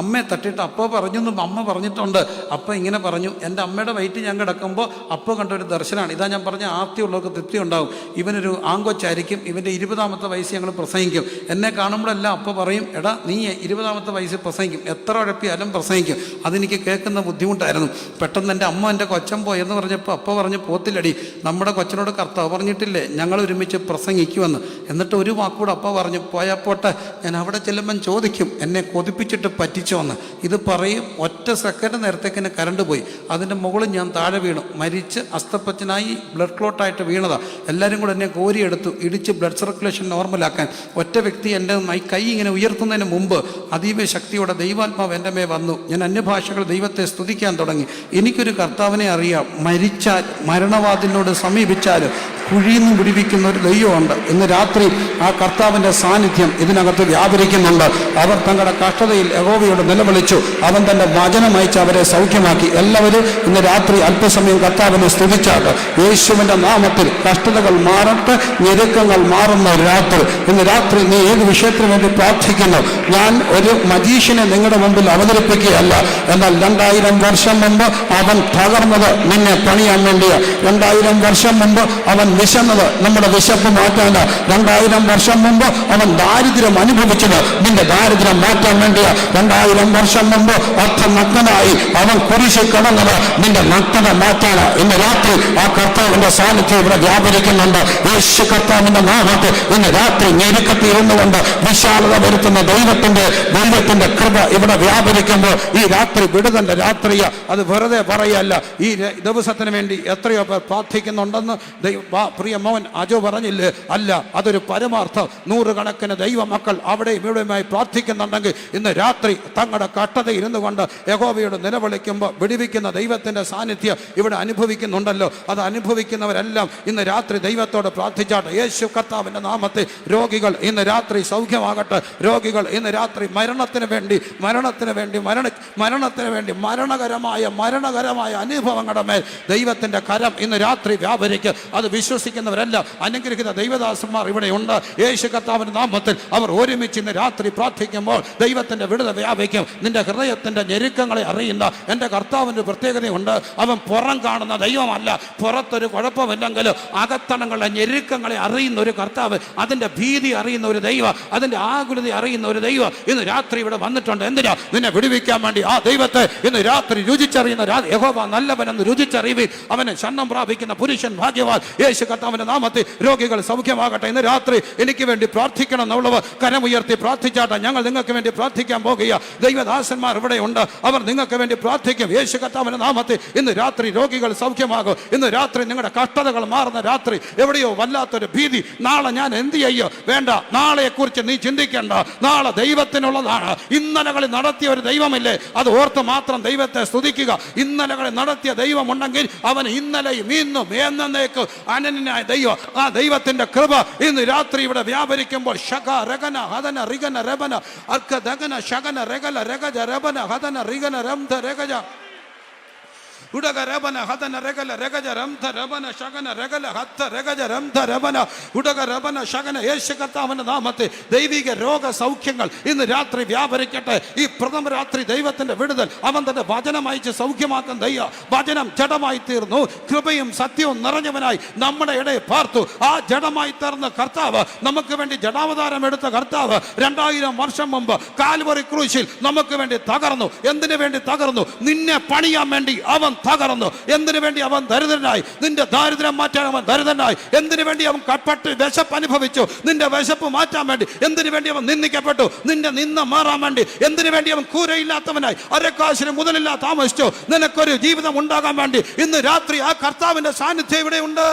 അമ്മയെ തട്ടിയിട്ട് അപ്പ പറഞ്ഞെന്നും അമ്മ പറഞ്ഞിട്ടുണ്ട്. അപ്പം ഇങ്ങനെ പറഞ്ഞു, പറഞ്ഞു, എൻ്റെ അമ്മയുടെ വയറ്റിൽ ഞാൻ കിടക്കുമ്പോൾ അപ്പോൾ കണ്ട ഒരു ദർശനമാണ്. ഇതാ ഞാൻ പറഞ്ഞ ആർത്തിയുള്ളവർക്ക് തൃപ്തി ഉണ്ടാവും. ഇവനൊരു ആങ്കൊച്ചായിരിക്കും, ഇവൻ്റെ 20ാമത്തെ വയസ്സ് ഞങ്ങൾ പ്രസംഗിക്കും. എന്നെ കാണുമ്പോഴെല്ലാം അപ്പോൾ പറയും, എടാ നീ 20ാമത്തെ വയസ്സിൽ പ്രസംഗിക്കും, എത്ര ഉഴപ്പിയാലും പ്രസംഗിക്കും. അതെനിക്ക് കേൾക്കുന്ന ബുദ്ധിമുട്ടായിരുന്നു. പെട്ടെന്ന് എൻ്റെ അമ്മ എൻ്റെ കൊച്ചൻ പോയെന്ന് പറഞ്ഞപ്പോൾ അപ്പോൾ പറഞ്ഞു, പോത്തില്ലടി, നമ്മുടെ കൊച്ചനോട് കർത്താവ് പറഞ്ഞിട്ടില്ലേ ഞങ്ങൾ ഒരുമിച്ച് പ്രസംഗിക്കുമെന്ന്. എന്നിട്ട് ഒരു വാക്കൂടെ അപ്പോൾ പറഞ്ഞു, പോയാൽ പോട്ടെ, ഞാൻ അവിടെ ചെല്ലുമ്പം ചോദിക്കും എന്നെ കൊതിപ്പിച്ചിട്ട് പറ്റിച്ചോന്ന്. ഇത് പറയും, ഒറ്റ സെക്കൻഡ് നേരത്തേക്ക് എന്നെ കരണ്ട് പോയി. അതിൻ്റെ മുകളിൽ ഞാൻ താഴെ വീണു, മരിച്ച് അസ്തപ്പച്ചനായി ബ്ലഡ് ക്ലോട്ടായിട്ട് വീണതാണ്. എല്ലാവരും കൂടെ എന്നെ കോരിയെടുത്തു, ഇടിച്ച് ബ്ലഡ് സർക്കുലേഷൻ നോർമലാക്കാൻ. ഒറ്റ വ്യക്തി എൻ്റെ കൈ ഇങ്ങനെ ഉയർത്തുന്നതിന് മുമ്പ് അതീവ ശക്തിയോടെ ദൈവാത്മാവ് എൻ്റെ മേ വന്നു. ഞാൻ അന്യഭാഷകൾ ദൈവത്തെ സ്തുതിക്കാൻ തുടങ്ങി. എനിക്കൊരു കർത്താവിനെ അറിയാം, മരിച്ചാൽ മരണവാതിലിനോട് സമീപിച്ചാൽ കുഴിയിൽ നിന്ന് വിടിവിക്കുന്ന ഒരു ദൈവമുണ്ട്. ഇന്ന് രാത്രി ആ കർത്താവിൻ്റെ സാന്നിധ്യം ഇതിനകത്ത് വ്യാപരിക്കുന്നുണ്ട്. അവർ തങ്ങളുടെ കഷ്ടതയിൽ യഹോവയോട് നിലവിളിച്ചു, അവൻ തൻ്റെ വചനം അയച്ച് അവരെ സൗഖ്യമാക്കി. എല്ലാവരും ഇന്ന് രാത്രി അല്പസമയം കർത്താവിനെ സ്തുതിച്ചാട്ട്. യേശുവിൻ്റെ നാമത്തിൽ കഷ്ടതകൾ മാറട്ടെ, ഞെരുക്കങ്ങൾ മാറുന്ന രാത്രി. ഇന്ന് രാത്രി നീ ഏത് വിഷയത്തിന് വേണ്ടി പ്രാർത്ഥിക്കുന്നു? ഞാൻ ഒരു മജീഷ്യനെ നിങ്ങളുടെ മുമ്പിൽ അവതരിപ്പിക്കുകയല്ല. എന്നാൽ 2000 വർഷം മുമ്പ് അവൻ തകർന്നത് നിന്നെ പണിയാൻ വേണ്ടിയാണ്. 2000 വർഷം മുമ്പ് അവൻ വിശന്നത് നമ്മുടെ വിശപ്പ് മാറ്റാന്. 2000 വർഷം മുമ്പ് അവൻ ദാരിദ്ര്യം അനുഭവിച്ചത് നിന്റെ ദാരിദ്ര്യം മാറ്റാൻ വേണ്ടിയാ. 2000 വർഷം മുമ്പ് അർത്ഥനഗ്നനായി അവൻ കുരിശിൽ കിടന്നത് നിന്റെ നഗ്നത മാറ്റാണ്. ഇന്ന് രാത്രി ആ കർത്താവിന്റെ സാന്നിധ്യം ഇവിടെ വ്യാപരിക്കുന്നുണ്ട്. യേശു കർത്താവിന്റെ നാമത്തിൽ ഇന്ന് രാത്രി ഞെരുക്കത്തിരുന്നുകൊണ്ട് വിശാലത വരുത്തുന്ന ദൈവത്തിന്റെ കൃപ ഇവിടെ വ്യാപരിക്കുമ്പോൾ ഈ രാത്രി വിടുതന്റെ രാത്രിയ. അത് വെറുതെ പറയല്ല. ഈ ദിവസത്തിന് വേണ്ടി എത്രയോ പേർ പ്രാർത്ഥിക്കുന്നുണ്ടെന്ന് പ്രിയ മോൻ അജോ പറഞ്ഞില്ലേ? അല്ല, അതൊരു പരമാർത്ഥം. 100 കണക്കിന് ദൈവമക്കൾ അവിടെയും ഇവിടെയുമായി പ്രാർത്ഥിക്കുന്നുണ്ടെങ്കിൽ ഇന്ന് രാത്രി തങ്ങളുടെ കഷ്ടതയിൽ ഇരുന്നു കൊണ്ട് യഹോവയോട് നിലവിളിക്കുമ്പോൾ വിടുവിക്കുന്ന ദൈവത്തിന്റെ സാന്നിധ്യം ഇവിടെ അനുഭവിക്കുന്നുണ്ടല്ലോ. അത് അനുഭവിക്കുന്നവരെല്ലാം ഇന്ന് രാത്രി ദൈവത്തോട് പ്രാർത്ഥിച്ചാട്ടെ. യേശു കർത്താവിന്റെ നാമത്തിൽ രോഗികൾ ഇന്ന് രാത്രി സൗഖ്യമാകട്ടെ. രോഗികൾ ഇന്ന് രാത്രി മരണത്തിന് വേണ്ടി മരണകരമായ അനുഭവങ്ങളുടെ മേൽ ദൈവത്തിന്റെ കരം ഇന്ന് രാത്രി വ്യാപരിക്കും. അത് വിശ്വസിക്കുന്നവരെല്ലാം അനുഗ്രഹിക്കുന്ന ദൈവദാസന്മാർ ഇവിടെയുണ്ട്. യേശു കർത്താവിന്റെ നാമത്തിൽ അവർ ഒരുമിച്ച് ഇന്ന് രാത്രി പ്രാർത്ഥിക്കുമ്പോൾ ദൈവത്തിന്റെ വിടുതൽ വ്യാപിക്കും. നിന്റെ ഹൃദയത്തിന്റെ ഞെരുക്കങ്ങളെ അറിയുന്ന എൻ്റെ കർത്താവിൻ്റെ പ്രത്യേകതയുണ്ട്. അവൻ പുറം കാണുന്ന ദൈവമല്ല. പുറത്തൊരു കുഴപ്പമില്ലെങ്കിലും അകത്തണങ്ങളുടെ ഞെരുക്കങ്ങളെ അറിയുന്ന ഒരു കർത്താവ്, അതിൻ്റെ ഭീതി അറിയുന്ന ഒരു ദൈവം, അതിൻ്റെ ആകുലത അറിയുന്ന ഒരു ദൈവം ഇന്ന് രാത്രി ഇവിടെ വന്നിട്ടുണ്ട്. എന്തിനാ? നിന്നെ വിടുവിക്കാൻ വേണ്ടി. ആ ദൈവത്തെ ഇന്ന് രാത്രി രുചിച്ചറിയുന്ന യഹോവ നല്ലവനെന്ന് രുചിച്ചറിയുവിൻ. അവനെ ക്ഷണം പ്രാപിക്കുന്ന പുരുഷൻ ഭാഗ്യവാൻ. യേശു കർത്താവിന്റെ നാമത്തിൽ രോഗികൾ സൗഖ്യമാകട്ടെ. ഇന്ന് രാത്രി എനിക്ക് വേണ്ടി പ്രാർത്ഥിക്കണം എന്നുള്ളവർ കരമുയർത്തി പ്രാർത്ഥിച്ചാട്ടെ. ഞങ്ങൾ നിങ്ങൾക്ക് വേണ്ടി പ്രാർത്ഥിക്കാൻ പോകുക. ദൈവദാസന്മാർ ഇവിടെ ഉണ്ട്, അവർ നിങ്ങൾക്ക് വേണ്ടി പ്രാർത്ഥിക്കും. യേശു കർത്താവിന്റെ നാമത്തിൽ ഇന്ന് രാത്രി രോഗികൾ സൗഖ്യമാകും. ഇന്ന് രാത്രി നിങ്ങളുടെ കഷ്ടതകൾ മാറുന്ന രാത്രി. എവിടെയോ വല്ലാത്തൊരു ഭീതി, നാളെ ഞാൻ എന്ത് ചെയ്യോ? വേണ്ട, നാളെയെ കുറിച്ച് നീ ചിന്തിക്കേണ്ട. നാളെ ദൈവത്തിനുള്ളതാണ്. ഇന്നലകളിൽ നടത്തിയ ഒരു ദൈവമില്ലേ? അത് ഓർത്ത് മാത്രം ദൈവത്തെ സ്തുതിക്കുക. ഇന്നലകളിൽ നടത്തിയ ദൈവമുണ്ടെങ്കിൽ അവൻ ഇന്നലെയും ഇന്നും എന്നേക്കും അനന്യനായ ദൈവം. ആ ദൈവത്തിന്റെ കൃപ ഇന്ന് രാത്രി ഇവിടെ വ്യാപരിക്കുമ്പോൾ ശക രഗന ഹദന റിഗന രബന അർക്ക ദഗന ശകന രഗല രഗജ രബന ഹദന റിഗന രംധ രഗജ ഉടക രബന ഹദന രഗല രഗജ രംധ രബന ശകന രഗല ഹത്ത രഗജ രംധ രബന ഉടക രബന ശകന. യേശു കർത്താവിന്റെ നാമത്തിൽ ദൈവിക രോഗ സൗഖ്യങ്ങൾ ഇന്ന് രാത്രി വ്യാപരിക്കട്ടെ. ഈ പ്രഥമ രാത്രി ദൈവത്തിന്റെ വിടുതൽ അവൻ തന്റെ വചനം അയച്ച് സൗഖ്യമാക്കുന്ന ദൈവം. വചനം ജഡമായി തീർന്നു, കൃപയും സത്യവും നിറഞ്ഞവനായി നമ്മുടെ ഇടയിൽ പാർത്തു. ആ ജഡമായി തീർന്ന കർത്താവ്, നമുക്ക് വേണ്ടി ജഡാവതാരം എടുത്ത കർത്താവ് 2000 വർഷം മുമ്പ് കാൽവറി ക്രൂശിൽ നമുക്ക് വേണ്ടി തകർന്നു. എന്തിനു വേണ്ടി തകർന്നു? നിന്നെ പണിയാൻ വേണ്ടി അവൻ തകർന്നു. എന്തിനു വേണ്ടി? അവൻ ദരിദ്രനായി. നിന്റെ ദാരിദ്ര്യം മാറ്റാൻ അവൻ ദരിദ്രനായി. എന്തിനു വേണ്ടി? അവൻ കടപ്പെട്ട് വിശപ്പ് അനുഭവിച്ചു. നിന്റെ വിശപ്പ് മാറ്റാൻ വേണ്ടി. എന്തിനു വേണ്ടി? അവൻ നിന്ദിക്കപ്പെട്ടു. നിന്റെ നിന്ന മാറാൻ വേണ്ടി. എന്തിനു വേണ്ടി? അവൻ കൂരയില്ലാത്തവനായി അരക്കാശിന് മുതലില്ലാ താമസിച്ചു. നിനക്കൊരു ജീവിതം ഉണ്ടാകാൻ വേണ്ടി ഇന്ന് രാത്രി ആ കർത്താവിന്റെ സാന്നിധ്യം ഇവിടെ ഉണ്ട്.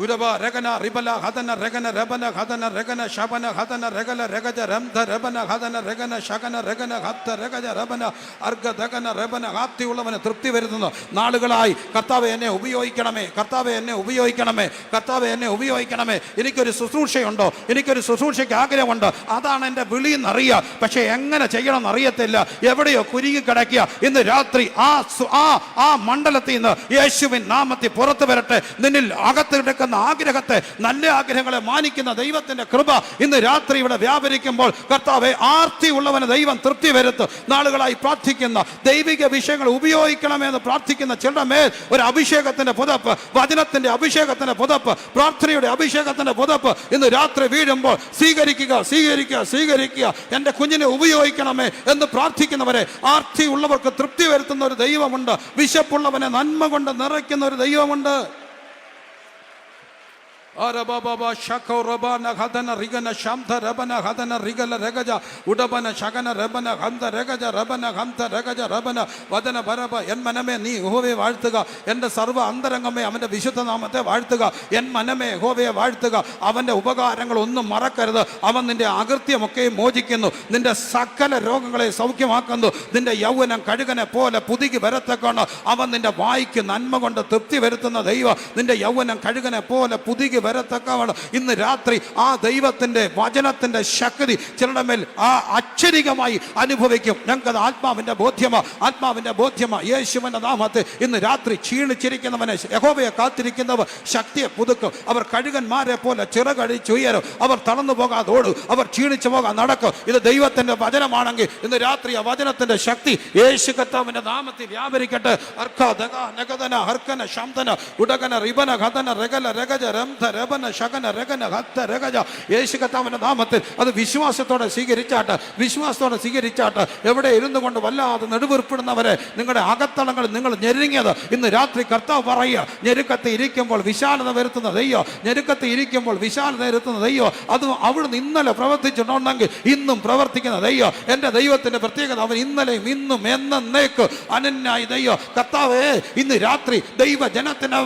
ഉരബ രഗന റിബല ഹദന രഗന രബന ഹദന രഗന ശബന ഹദന രഗല രഗജ രംധ രബന ഹദന രഗന ശകന രഗന ഹത്ത രഗജ രബന അർഗ ദഗന രബന. ആപ്തിയുള്ളവന് തൃപ്തി വരുത്തുന്നു. നാളുകളായി കർത്താവേ എന്നെ ഉപയോഗിക്കണമേ, കർത്താവേ എന്നെ ഉപയോഗിക്കണമേ, കർത്താവേ എന്നെ ഉപയോഗിക്കണമേ. എനിക്കൊരു ശുശ്രൂഷയുണ്ടോ? എനിക്കൊരു ശുശ്രൂഷയ്ക്ക് ആഗ്രഹമുണ്ട്. അതാണ് എൻ്റെ വിളി എന്നറിയുക. പക്ഷെ എങ്ങനെ ചെയ്യണം എന്നറിയത്തില്ല. എവിടെയോ കുരുങ്ങി കിടക്കുക. ഇന്ന് രാത്രി ആ മണ്ഡലത്തിൽ നിന്ന് യേശുവിൻ നാമത്തിൽ പുറത്തു വരട്ടെ. നിന്നിൽ അകത്തെടുക്കുന്ന വെക്കുന്ന ആഗ്രഹത്തെ, നല്ല ആഗ്രഹങ്ങളെ മാനിക്കുന്ന ദൈവത്തിന്റെ കൃപ ഇന്ന് രാത്രി ഇവിടെ വ്യാപരിക്കുമ്പോൾ കർത്താവെ, ആർത്തി ഉള്ളവന് ദൈവം തൃപ്തി വരുത്തും. നാളുകളായി പ്രാർത്ഥിക്കുന്ന ദൈവിക വിഷയങ്ങൾ ഉപയോഗിക്കണമെന്ന് പ്രാർത്ഥിക്കുന്ന ചിലരുടെ മേൽ ഒരു അഭിഷേകത്തിന്റെ പുതപ്പ്, വചനത്തിന്റെ അഭിഷേകത്തിന്റെ പുതപ്പ്, പ്രാർത്ഥനയുടെ അഭിഷേകത്തിന്റെ പുതപ്പ് ഇന്ന് രാത്രി വീഴുമ്പോൾ സ്വീകരിക്കുക, സ്വീകരിക്കുക, സ്വീകരിക്കുക. എൻ്റെ കുഞ്ഞിനെ ഉപയോഗിക്കണമേ എന്ന് പ്രാർത്ഥിക്കുന്നവരെ, ആർത്തി ഉള്ളവർക്ക് തൃപ്തി വരുത്തുന്ന ഒരു ദൈവമുണ്ട്. വിശപ്പുള്ളവനെ നന്മ കൊണ്ട് നിറയ്ക്കുന്ന ഒരു ദൈവമുണ്ട്. Arababa Shako Rabana Hadana Rigana Shamta Rabana Hadana Rigala Regaja Udabana Shagana Rabana Hamta Regaja Rabana Hamta Regaja Rabana Vadana Baraba Yen Maname Ni Hove Vartaga Yen the Sarva Andarangame Amanda Vishutanamate Vartaga Yen Maname Hove Vartaga Avanda Ubaga Rangalundu Marakara Avan in the Agarthi Moke Mojikino then the Sakala Rogale Saukimakando then the Yawan and Kadigana Pola Pudiki Veratakana Avan in the Vaik and Anmagonda Tupti Veratana Deva then the Yawan and Kadigana Pola Pudiki ഇന്ന് രാത്രി ആ ദൈവത്തിന്റെ വചനത്തിന്റെ ശക്തി ചിലരുടെ മേൽ അക്ഷരികമായി അനുഭവിക്കും. ഞങ്ങൾക്ക് ആത്മാവിന്റെ ബോധ്യമാ യേശുവിന്റെ നാമത്തിൽ ഇന്ന് രാത്രി ക്ഷീണിച്ചിരിക്കുന്നവനെ, യഹോവയെ കാത്തിരിക്കുന്നവർ ശക്തിയെ പുതുക്കും. അവർ കഴുകന്മാരെ പോലെ ചിറകടിച്ചുയരും. അവർ തളർന്നു പോകാതെ ഓടും. അവർ ക്ഷീണിച്ചു പോകാൻ നടക്കും. ഇത് ദൈവത്തിന്റെ വചനമാണെങ്കിൽ ഇന്ന് രാത്രി ആ വചനത്തിന്റെ ശക്തി യേശു കർത്താവിന്റെ നാമത്തിൽ വ്യാപരിക്കട്ടെ. യേശു കർത്താവിന്റെ നാമത്തിൽ അത് വിശ്വാസത്തോടെ സ്വീകരിച്ചാട്ട്. എവിടെ ഇരുന്നു കൊണ്ട് വല്ലാതെ നെടുവീർപ്പിടുന്നവരെ, നിങ്ങളുടെ അകത്തളങ്ങൾ നിങ്ങൾ ഞെരുങ്ങിയത് ഇന്ന് രാത്രി കർത്താവ് പറയുക, ഞെരുക്കത്തെ ഇരിക്കുമ്പോൾ വിശാലത വരുത്തുന്ന ദൈവം, അത് അവിടുന്ന് ഇന്നലെ പ്രവർത്തിച്ചിട്ടുണ്ടെങ്കിൽ ഇന്നും പ്രവർത്തിക്കുന്ന ദൈവം. എൻ്റെ ദൈവത്തിന്റെ പ്രത്യേകത, അവൻ ഇന്നലെയും ഇന്നും എന്നേക്ക് അനന്യായ ദൈവം. കർത്താവേ, ഇന്ന് രാത്രി ദൈവജനത്തിന്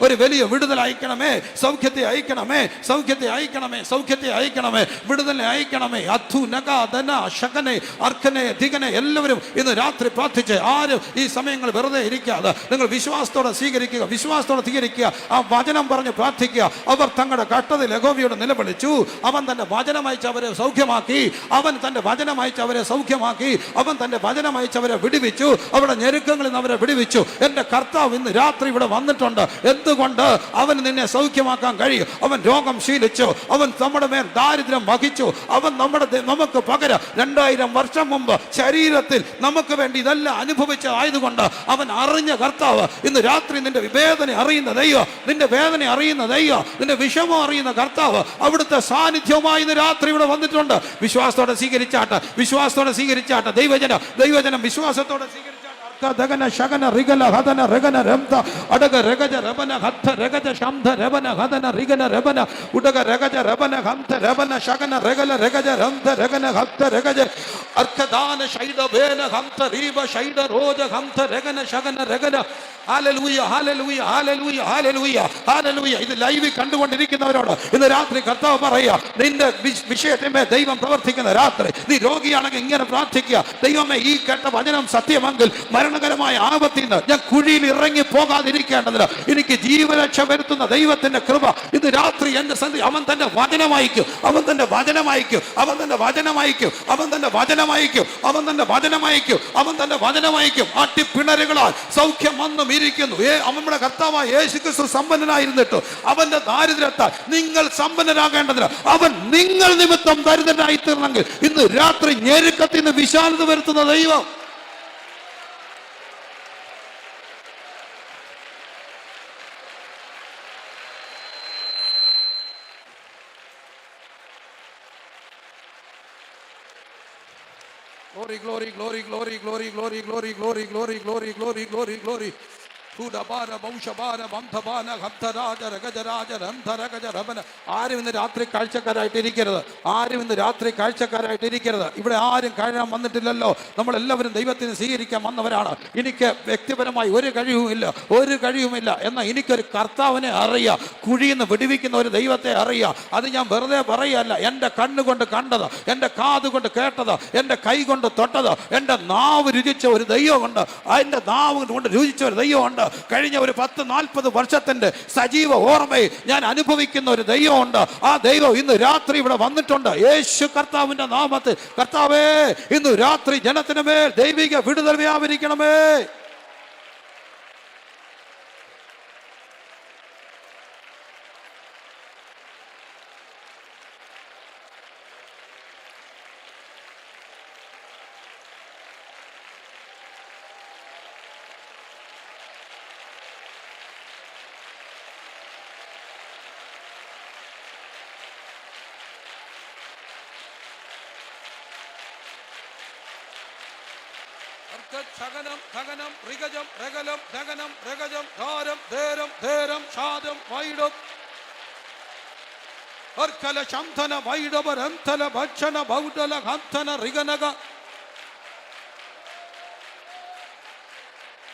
ഒരു വലിയ വിടുതൽ അയക്കണമേ, സൗഖ്യത്തെ അയക്കണമേ, വിടുതലെ അയക്കണമേ. അധു നഗ ധന ശകനെ അർക്കനെ ദിഗനെ എല്ലാവരും ഇന്ന് രാത്രി പ്രാർത്ഥിച്ച് ആരും ഈ സമയങ്ങൾ വെറുതെ ഇരിക്കാതെ നിങ്ങൾ വിശ്വാസത്തോടെ സ്വീകരിക്കുക. ആ വചനം പറഞ്ഞ് പ്രാർത്ഥിക്കുക. അവർ തങ്ങളുടെ കഷ്ടതയിൽ യഹോവയോട് നിലവിളിച്ചു. അവൻ തന്റെ വചനമയച്ച് അവരെ സൗഖ്യമാക്കി. അവൻ തന്റെ വചനമയച്ച് അവരെ വിടുവിച്ചു. അവരുടെ ഞെരുക്കങ്ങളിൽ നിന്ന് അവരെ വിടുവിച്ചു. എൻ്റെ കർത്താവ് ഇന്ന് രാത്രി ഇവിടെ വന്നിട്ടുണ്ട്. എന്തുകൊണ്ട്? അവൻ നിന്നെ സൗഖ്യമാക്കാൻ കഴിയും. അവൻ രോഗം ശീലിച്ചു. അവൻ നമ്മുടെ മേൽ ദാരിദ്ര്യം വഹിച്ചു. അവൻ നമുക്ക് പകരം 2000 വർഷം മുമ്പ് ശരീരത്തിൽ നമുക്ക് വേണ്ടി ഇതെല്ലാം അനുഭവിച്ചതായതുകൊണ്ട് അവൻ അറിഞ്ഞ കർത്താവ് ഇന്ന് രാത്രി നിന്റെ വേദന അറിയുന്ന ദൈവം, നിന്റെ വിഷമം അറിയുന്ന കർത്താവ് അവിടുത്തെ സാന്നിധ്യവുമായി ഇന്ന് രാത്രി ഇവിടെ വന്നിട്ടുണ്ട്. വിശ്വാസത്തോടെ സ്വീകരിച്ചാട്ട് ദൈവജനം വിശ്വാസത്തോടെ സ്വീകരിച്ചാട്ട്. ദഗന ശഗന റിഗല ഹദന രഗന രംത അടക രഗജ രബന ഹത്ത രഗജ ശംധ രബന ഹദന റിഗന രബന ഉടക രഗജ രബന ഹംത രബന ശഗന രഗല രഗജ രംത രഗന ഹത്ത രഗജ അർക്കദാന ശൈദ ബേന ഹംത രീബ ശൈദ റോജ ഹംത രഗന ശഗന രഗന. Hallelujah, hallelujah, hallelujah, hallelujah, hallelujah. ഇത് ലൈവ് കണ്ടുകൊണ്ടിരിക്കുന്നവരോട് ഇന്ന് രാത്രി കർത്താവ് പറയുക, നിന്റെ വിഷയത്തിന്മേ ദൈവം പ്രവർത്തിക്കുന്ന രാത്രി. നീ രോഗിയാണെങ്കിൽ ഇങ്ങനെ പ്രാർത്ഥിക്കുക, ദൈവമേ, ഈ കേട്ട വചനം സത്യമെങ്കിൽ മരണകരമായ ആപത്തിൽ നിന്ന് ഞാൻ കുഴിയിൽ ഇറങ്ങി പോകാതിരിക്കേണ്ടതിന് എനിക്ക് ജീവരക്ഷ വരുത്തുന്ന ദൈവത്തിന്റെ കൃപ ഇന്ന് രാത്രി എന്റെ സന്ധി. അവൻ തന്റെ വചനമയക്കും. ആട്ടിപ്പിണരുകളാൽ സൗഖ്യം വന്നും ഇരിക്കുന്നു. നമ്മുടെ കർത്താവായ യേശു ക്രിസ്തു സമ്പന്നനായിരുന്നിട്ട് അവന്റെ ദാരിദ്ര്യത്താൽ നിങ്ങൾ സമ്പന്നരാകേണ്ടതിന് അവൻ നിങ്ങൾ നിമിത്തം ദരിദ്രനായി തീർന്നെങ്കിൽ ഇന്ന് രാത്രി ഞെരുക്കത്തിൽ നിന്ന് വിശാലത വരുത്തുന്ന ദൈവം. Glory, glory, glory, glory, glory, glory, glory, glory, glory, glory, glory, glory, glory. ആരും ഇന്ന് രാത്രി കാഴ്ചക്കാരായിട്ടിരിക്കരുത്. ഇവിടെ ആരും കഴിയാൻ വന്നിട്ടില്ലല്ലോ. നമ്മളെല്ലാവരും ദൈവത്തിന് സ്വീകരിക്കാൻ വന്നവരാണ്. എനിക്ക് വ്യക്തിപരമായി ഒരു കഴിവുമില്ല. എന്നാൽ എനിക്കൊരു കർത്താവിനെ അറിയാം. കുഴിയിൽ നിന്ന് വിടുവിക്കുന്ന ഒരു ദൈവത്തെ അറിയാം. അത് ഞാൻ വെറുതെ പറയല്ല. എൻ്റെ കണ്ണുകൊണ്ട് കണ്ടത്, എൻ്റെ കാതുകൊണ്ട് കേട്ടത്, എൻ്റെ കൈ കൊണ്ട് തൊട്ടത്, എൻ്റെ നാവ് രുചിച്ച ഒരു ദൈവമുണ്ട്. എൻ്റെ നാവ് കൊണ്ട് രുചിച്ച ഒരു ദൈവമുണ്ട്. കഴിഞ്ഞ ഒരു 10-40 വർഷത്തിന്റെ സജീവ ഓർമ്മയിൽ ഞാൻ അനുഭവിക്കുന്ന ഒരു ദൈവമുണ്ട്. ആ ദൈവം ഇന്ന് രാത്രി ഇവിടെ വന്നിട്ടുണ്ട്. യേശു കർത്താവിന്റെ നാമത്തിൽ. കർത്താവേ, ഇന്ന് രാത്രി ജനത്തിന് മേൽ ദൈവിക വിടുതൽ വ്യാപരിക്കണമേ. ഛഗനം ഖഗനം ഋഗജം രഗലം രഗനം രഗജം ധാരം ധേരം ധേരം ഷാദം വൈഡം അർക്കല ശംധന വൈഡവരംഥല ഭക്ഷണ ബൗഡല ഹംഥന ഋഗനക.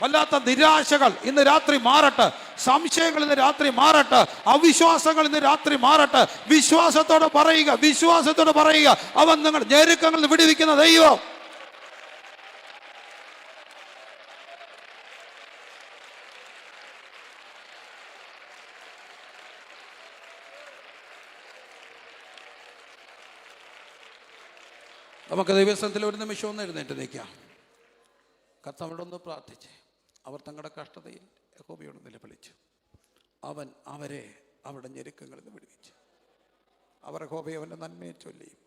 വല്ലാത്ത നിരാശകൾ ഇന്ന് രാത്രി മാറട്ടെ, സംശയങ്ങൾ ഇന്ന് രാത്രി മാറട്ടെ, അവിശ്വാസങ്ങൾ ഇന്ന് രാത്രി മാറട്ടെ. വിശ്വാസത്തോടെ പറയുക, വിശ്വാസത്തോടെ പറയുക, അവൻ നിങ്ങൾ ഞെരുക്കങ്ങളിൽ വിടുവിക്കുന്ന ദൈവം. നമുക്ക് ദൈവസ്ഥലത്തിൽ ഒരു നിമിഷം ഒന്ന് എഴുന്നേറ്റ് നിൽക്കാം. കർത്താവിനോടൊന്ന് പ്രാർത്ഥിച്ച് അവർ തങ്ങളുടെ കഷ്ടതയിൽ യഹോവയോട് നിലവിളിച്ചു. അവൻ അവരെ അവരുടെ ഞെരുക്കങ്ങളിൽ നിന്ന് വിടുവിച്ചു. അവർ യഹോവയെ അവൻ്റെ നന്മയെ ചൊല്ലിയും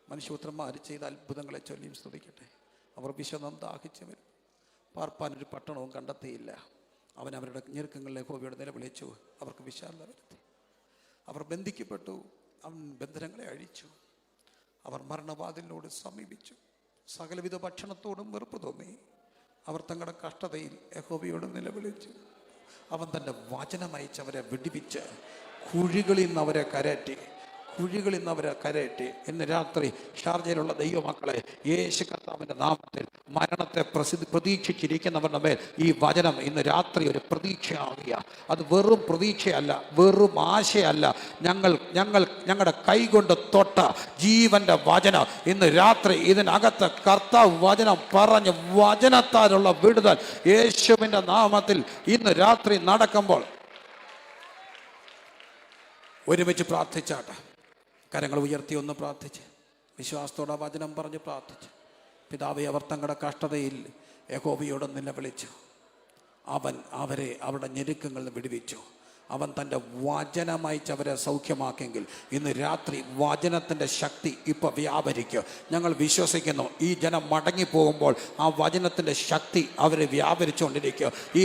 മനുഷ്യപുത്രന്മാർ ചെയ്ത അത്ഭുതങ്ങളെ ചൊല്ലിയും സ്തുതിക്കട്ടെ. അവർ വിശന്നും ദാഹിച്ചവരും പാർപ്പാനൊരു പട്ടണവും കണ്ടെത്തിയില്ല. അവൻ അവരുടെ ഞെരുക്കങ്ങളിൽ യഹോവയോട് നിലവിളിച്ചു, അവർക്ക് വിശാലത വരുത്തി. അവർ ബന്ധിക്കപ്പെട്ടു, അവൻ ബന്ധനങ്ങളെ അഴിച്ചു. അവർ മരണവാതിലിനോട് സമീപിച്ചു, സകലവിധ ഭക്ഷണത്തോടും വെറുപ്പ് തോന്നി. അവർ തങ്ങളുടെ കഷ്ടതയിൽ യഹോവയോട് നിലവിളിച്ചു. അവൻ തൻ്റെ വചനമയച്ച് അവരെ വിടിവിച്ച് കുഴികളിൽ നിന്ന് അവരെ കരറ്റി, കുഴികളിൽ നിന്ന് അവരെ കരറ്റി. ഇന്ന് രാത്രി ഷാർജയിലുള്ള ദൈവമക്കളെ, യേശു കർത്താവിൻ്റെ നാമത്തിൽ മരണത്തെ പ്രതീക്ഷിച്ചിരിക്കുന്നവരുടെ മേൽ ഈ വചനം ഇന്ന് രാത്രി ഒരു പ്രതീക്ഷയാവുക. അത് വെറും പ്രതീക്ഷയല്ല, വെറും ആശയല്ല. ഞങ്ങളുടെ കൈകൊണ്ട് തൊട്ട ജീവന്റെ വചനം ഇന്ന് രാത്രി ഇതിനകത്ത് കർത്താവ് വചനം പറഞ്ഞ് വചനത്താലുള്ള വിടുതൽ യേശുവിൻ്റെ നാമത്തിൽ ഇന്ന് രാത്രി നടക്കുമ്പോൾ ഒരുമിച്ച് പ്രാർത്ഥിച്ചാട്ടെ. കരങ്ങൾ ഉയർത്തി ഒന്ന് പ്രാർത്ഥിച്ച് വിശ്വാസത്തോടെ വചനം പറഞ്ഞ് പ്രാർത്ഥിച്ച്, പിതാവേ, അവർ തങ്ങളുടെ കഷ്ടതയിൽ യഹോവയോട് നിലവിളിച്ചു. അവൻ അവരെ അവരുടെ ഞെരുക്കങ്ങളിൽ നിന്ന് വിടുവിച്ചു. അവൻ തൻ്റെ വചനമയച്ച് അവരെ സൗഖ്യമാക്കിയെങ്കിൽ ഇന്ന് രാത്രി വചനത്തിൻ്റെ ശക്തി ഇപ്പോൾ വ്യാപരിക്കും. ഞങ്ങൾ വിശ്വസിക്കുന്നു, ഈ ജനം മടങ്ങിപ്പോകുമ്പോൾ ആ വചനത്തിൻ്റെ ശക്തി അവരെ വ്യാപരിച്ചുകൊണ്ടിരിക്കുക. ഈ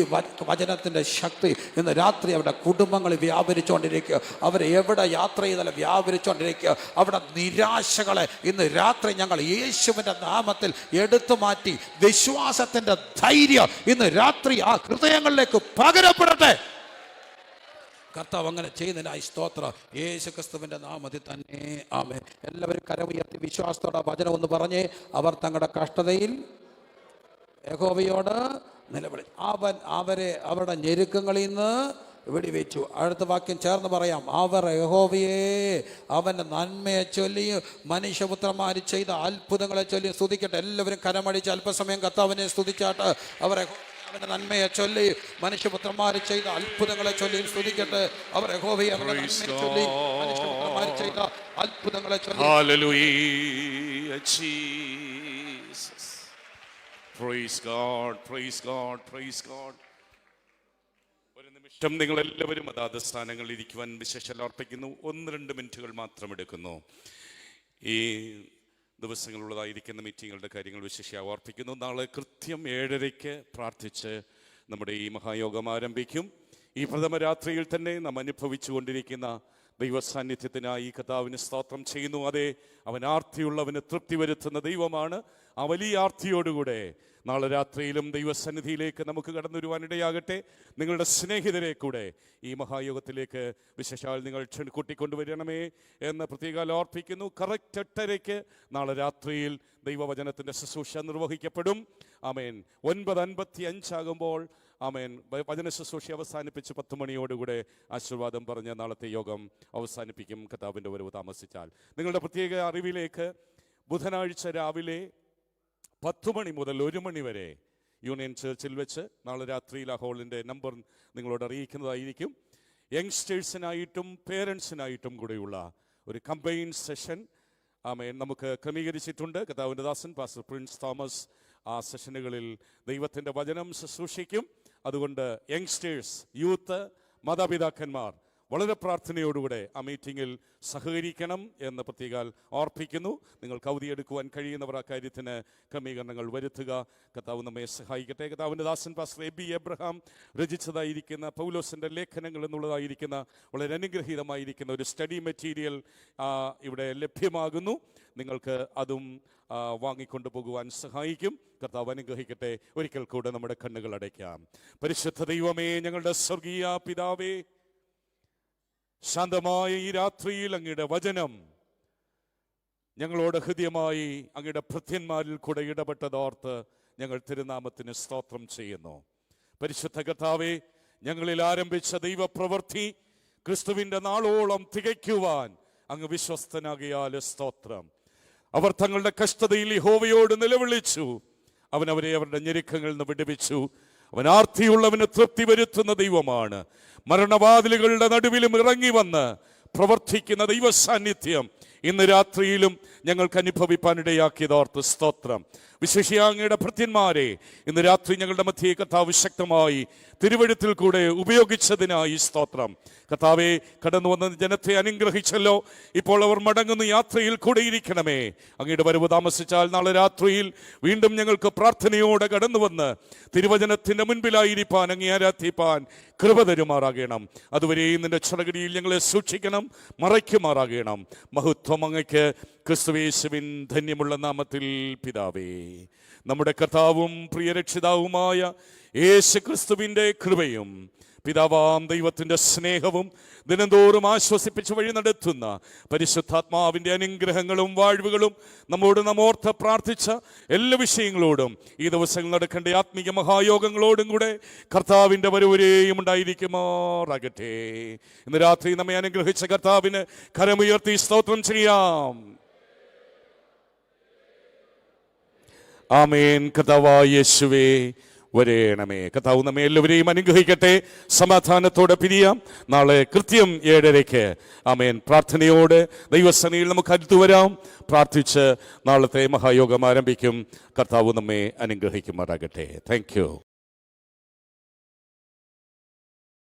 വചനത്തിൻ്റെ ശക്തി ഇന്ന് രാത്രി അവരുടെ കുടുംബങ്ങൾ വ്യാപരിച്ചുകൊണ്ടിരിക്കുക. അവർ എവിടെ യാത്ര ചെയ്താലും വ്യാപരിച്ചുകൊണ്ടിരിക്കുക. അവിടെ നിരാശകളെ ഇന്ന് രാത്രി ഞങ്ങൾ യേശുവിൻ്റെ നാമത്തിൽ എടുത്തു മാറ്റി വിശ്വാസത്തിൻ്റെ ധൈര്യം ഇന്ന് രാത്രി ആ ഹൃദയങ്ങളിലേക്ക് പകരപ്പെടട്ടെ. കർത്താവ് അങ്ങനെ ചെയ്യുന്നതിനായി സ്തോത്രം. യേശു ക്രിസ്തുവിൻ്റെ നാമത്തിൽ തന്നെ ആമേൻ. എല്ലാവരും കരമുയർത്തി വിശ്വാസത്തോടെ വചനം ഒന്ന് പറഞ്ഞേ. അവർ തങ്ങളുടെ കഷ്ടതയിൽ യഹോവയോട് നിലവിളി. അവൻ അവരെ അവരുടെ ഞെരുക്കങ്ങളിൽ നിന്ന് വെടിവെച്ചു. അടുത്ത വാക്യം ചേർന്ന് പറയാം. അവർ യഹോവയെ അവൻ്റെ നന്മയെ ചൊല്ലി മനുഷ്യപുത്രന്മാർ ചെയ്ത അത്ഭുതങ്ങളെ ചൊല്ലി സ്തുതിക്കട്ടെ. എല്ലാവരും കരമടിച്ച് അല്പസമയം കർത്താവിനെ സ്തുതിച്ചാട്ട്. അവർ അവന്റെ നന്മയെ ചൊല്ലി മനുഷ്യപുത്രന്മാർ ചെയ്ത അത്ഭുതങ്ങളെ ചൊല്ലി സ്തുതിക്കട്ടെ. അവർ യഹോവയെ അവന്റെ നന്മയെ ചൊല്ലി മനുഷ്യപുത്രന്മാർ ചെയ്ത അത്ഭുതങ്ങളെ ചൊല്ലി. Hallelujah, Jesus. Praise God, praise God, praise God. ഒരു നിമിഷം നിങ്ങൾ എല്ലാവരും അതാത് സ്ഥാനങ്ങളിൽ ഇരിക്കുവാൻ വിശേഷം അർപ്പിക്കുന്നു. 1-2 മിനിറ്റുകൾ മാത്രം എടുക്കുന്നു. ഈ ദിവസങ്ങളുള്ളതായിരിക്കുന്ന മീറ്റിങ്ങുകളുടെ കാര്യങ്ങൾ വിശേഷം ഓർപ്പിക്കുന്നു. നാളെ കൃത്യം 7:30 പ്രാർത്ഥിച്ച് നമ്മുടെ ഈ മഹായോഗം ആരംഭിക്കും. ഈ പ്രഥമ രാത്രിയിൽ തന്നെ നാം അനുഭവിച്ചു കൊണ്ടിരിക്കുന്ന ദൈവസാന്നിധ്യത്തിനായി കർത്താവിന് സ്തോത്രം ചെയ്യുന്നു. അതെ, അവൻ ആർത്തിയുള്ളവന് തൃപ്തി വരുത്തുന്ന ദൈവമാണ്. ആ വലിയ ആർത്തിയോടുകൂടെ നാളെ രാത്രിയിലും ദൈവസന്നിധിയിലേക്ക് നമുക്ക് കടന്നുവരുവാനിടയാകട്ടെ. നിങ്ങളുടെ സ്നേഹിതരെ കൂടെ ഈ മഹായോഗത്തിലേക്ക് വിശേഷാൽ നിങ്ങൾ കൂട്ടിക്കൊണ്ടുവരണമേ എന്ന് പ്രത്യേകം ഓർപ്പിക്കുന്നു. കറക്റ്റ് 8:30 നാളെ രാത്രിയിൽ ദൈവവചനത്തിൻ്റെ ശുശ്രൂഷ നിർവഹിക്കപ്പെടും. ആമേൻ. 9:55 ആകുമ്പോൾ ആമേൻ വചന ശുശ്രൂഷ അവസാനിപ്പിച്ച് 10 മണിയോടുകൂടെ ആശീർവാദം പറഞ്ഞ് നാളത്തെ യോഗം അവസാനിപ്പിക്കും, കർത്താവിൻ്റെ വരവ് താമസിച്ചാൽ. നിങ്ങളുടെ പ്രത്യേക അറിവിലേക്ക് ബുധനാഴ്ച രാവിലെ 10 മണി മുതൽ 1 മണി വരെ യൂണിയൻ ചർച്ചിൽ വെച്ച് നാളെ രാത്രിയിൽ ആ ഹോളിൻ്റെ നമ്പർ നിങ്ങളോട് അറിയിക്കുന്നതായിരിക്കും. യങ്സ്റ്റേഴ്സിനായിട്ടും പേരൻസിനായിട്ടും കൂടെയുള്ള ഒരു കമ്പൈൻ സെഷൻ ആമേൻ നമുക്ക് ക്രമീകരിച്ചിട്ടുണ്ട്. കർത്താവിൻ്റെ ദാസൻ പാസ്റ്റർ പ്രിൻസ് തോമസ് ആ സെഷനുകളിൽ ദൈവത്തിൻ്റെ വചനം ശുശ്രൂഷിക്കും. അതുകൊണ്ട് യങ്സ്റ്റേഴ്സ്, യൂത്ത്, മാതാപിതാക്കന്മാർ വളരെ പ്രാർത്ഥനയോടുകൂടെ ആ മീറ്റിങ്ങിൽ സഹകരിക്കണം എന്ന് പ്രത്യേകം ഓർപ്പിക്കുന്നു. നിങ്ങൾക്ക് അവധിയെടുക്കുവാൻ കഴിയുന്നവർ ആ കാര്യത്തിന് ക്രമീകരണങ്ങൾ വരുത്തുക. കർത്താവ് നമ്മെ സഹായിക്കട്ടെ. കർത്താവിൻ്റെ ദാസൻ പാസ്റ്റർ എബി എബ്രഹാം രചിച്ചതായിരിക്കുന്ന പൗലോസിൻ്റെ ലേഖനങ്ങൾ എന്നുള്ളതായിരിക്കുന്ന വളരെ അനുഗ്രഹീതമായിരിക്കുന്ന ഒരു സ്റ്റഡി മെറ്റീരിയൽ ഇവിടെ ലഭ്യമാകുന്നു. നിങ്ങൾക്ക് അതും വാങ്ങിക്കൊണ്ടു പോകുവാൻ സഹായിക്കും. കർത്താവ് അനുഗ്രഹിക്കട്ടെ. ഒരിക്കൽ കൂടെ നമ്മുടെ കണ്ണുകൾ അടയ്ക്കാം. പരിശുദ്ധ ദൈവമേ, ഞങ്ങളുടെ സ്വർഗീയ പിതാവേ, ശാന്തമായ ഈ രാത്രിയിൽ അങ്ങയുടെ വചനം ഞങ്ങളോട് ഹൃദ്യമായി അങ്ങയുടെ ഭൃത്യന്മാരിൽ കൂടെ ഇടപെട്ടതോർത്ത് ഞങ്ങൾ തിരുനാമത്തിന് സ്തോത്രം ചെയ്യുന്നു. പരിശുദ്ധ കർത്താവേ, ഞങ്ങളിൽ ആരംഭിച്ച ദൈവപ്രവൃത്തി ക്രിസ്തുവിൻ്റെ നാളോളം തികയ്ക്കുവാൻ അങ്ങ് വിശ്വസ്തനാകിയാൽ സ്തോത്രം. അവർ തങ്ങളുടെ കഷ്ടതയിൽ യഹോവയോട് നിലവിളിച്ചു. അവൻ അവരെ അവരുടെ ഞെരുക്കങ്ങളിൽ നിന്ന് വിടുവിച്ചു. അവൻ ആർത്തിയുള്ളവന് തൃപ്തി വരുത്തുന്ന ദൈവമാണ്. മരണവാതിലുകളുടെ നടുവിലും ഇറങ്ങി വന്ന് പ്രവർത്തിക്കുന്ന ദൈവ സാന്നിധ്യം ഇന്ന് രാത്രിയിലും ഞങ്ങൾക്ക് അനുഭവിപ്പാനിടയാക്കിയതോർത്ത് സ്തോത്രം. വിശേഷിയ അങ്ങയുടെ ഭൃത്യന്മാരെ ഇന്ന് രാത്രി ഞങ്ങളുടെ മധ്യേ കർത്താവ് ശക്തമായി തിരുവഴുത്തിൽ കൂടെ ഉപയോഗിച്ചതിനായി സ്തോത്രം. കർത്താവെ, കടന്നു വന്ന ജനത്തെ അനുഗ്രഹിച്ചല്ലോ. ഇപ്പോൾ അവർ മടങ്ങുന്ന യാത്രയിൽ കൂടെ ഇരിക്കണമേ. അങ്ങയുടെ വരവ് താമസിച്ചാൽ നാളെ രാത്രിയിൽ വീണ്ടും ഞങ്ങൾക്ക് പ്രാർത്ഥനയോടെ കടന്നു വന്ന് തിരുവചനത്തിൻ്റെ മുൻപിലായിരിക്കാൻ, അങ്ങേ ആരാധിപ്പാൻ കൃപ തരുമാറാകണം. അതുവരെയും നിന്റെ ചടകടിയിൽ ഞങ്ങളെ സൂക്ഷിക്കണം, മറയ്ക്കുമാറാകണം. മഹത്വം അങ്ങയ്ക്ക്, ക്രിസ്തുയേശുവിൻ ധന്യമുള്ള നാമത്തിൽ പിതാവേ. നമ്മുടെ കർത്താവും പ്രിയരക്ഷിതാവുമായ യേശു ക്രിസ്തുവിൻ്റെ കൃപയും പിതാവാം ദൈവത്തിൻ്റെ സ്നേഹവും ദിനംതോറും ആശ്വസിപ്പിച്ച് വഴി നടത്തുന്ന പരിശുദ്ധാത്മാവിൻ്റെ അനുഗ്രഹങ്ങളും വാഴ്വുകളും നമ്മോട് നമ്മോർത്ത് പ്രാർത്ഥിച്ച എല്ലാ വിഷയങ്ങളോടും ഈ ദിവസങ്ങൾ നടക്കേണ്ട ആത്മീയ മഹായോഗങ്ങളോടും കൂടെ കർത്താവിൻ്റെ വരവരെയും ഉണ്ടായിരിക്കുമാറാകട്ടെ. ഇന്ന് രാത്രി നമ്മെ അനുഗ്രഹിച്ച കർത്താവിന് കരമുയർത്തി സ്തോത്രം ചെയ്യാം. ആമേൻ. കർത്താവായ യേശുവേ വരേണമേ. കർത്താവ് നമ്മെ എല്ലാവരെയും അനുഗ്രഹിക്കട്ടെ. സമാധാനത്തോടെ പിരിയാം. നാളെ കൃത്യം 7:30 ആമേൻ പ്രാർത്ഥനയോടെ ദൈവസന്നിധിയിൽ നമുക്ക് അടുത്തു വരാം. പ്രാർത്ഥിച്ച് നാളത്തെ മഹായോഗം ആരംഭിക്കും. കർത്താവ് നമ്മെ അനുഗ്രഹിക്കുമാറാകട്ടെ. Thank you.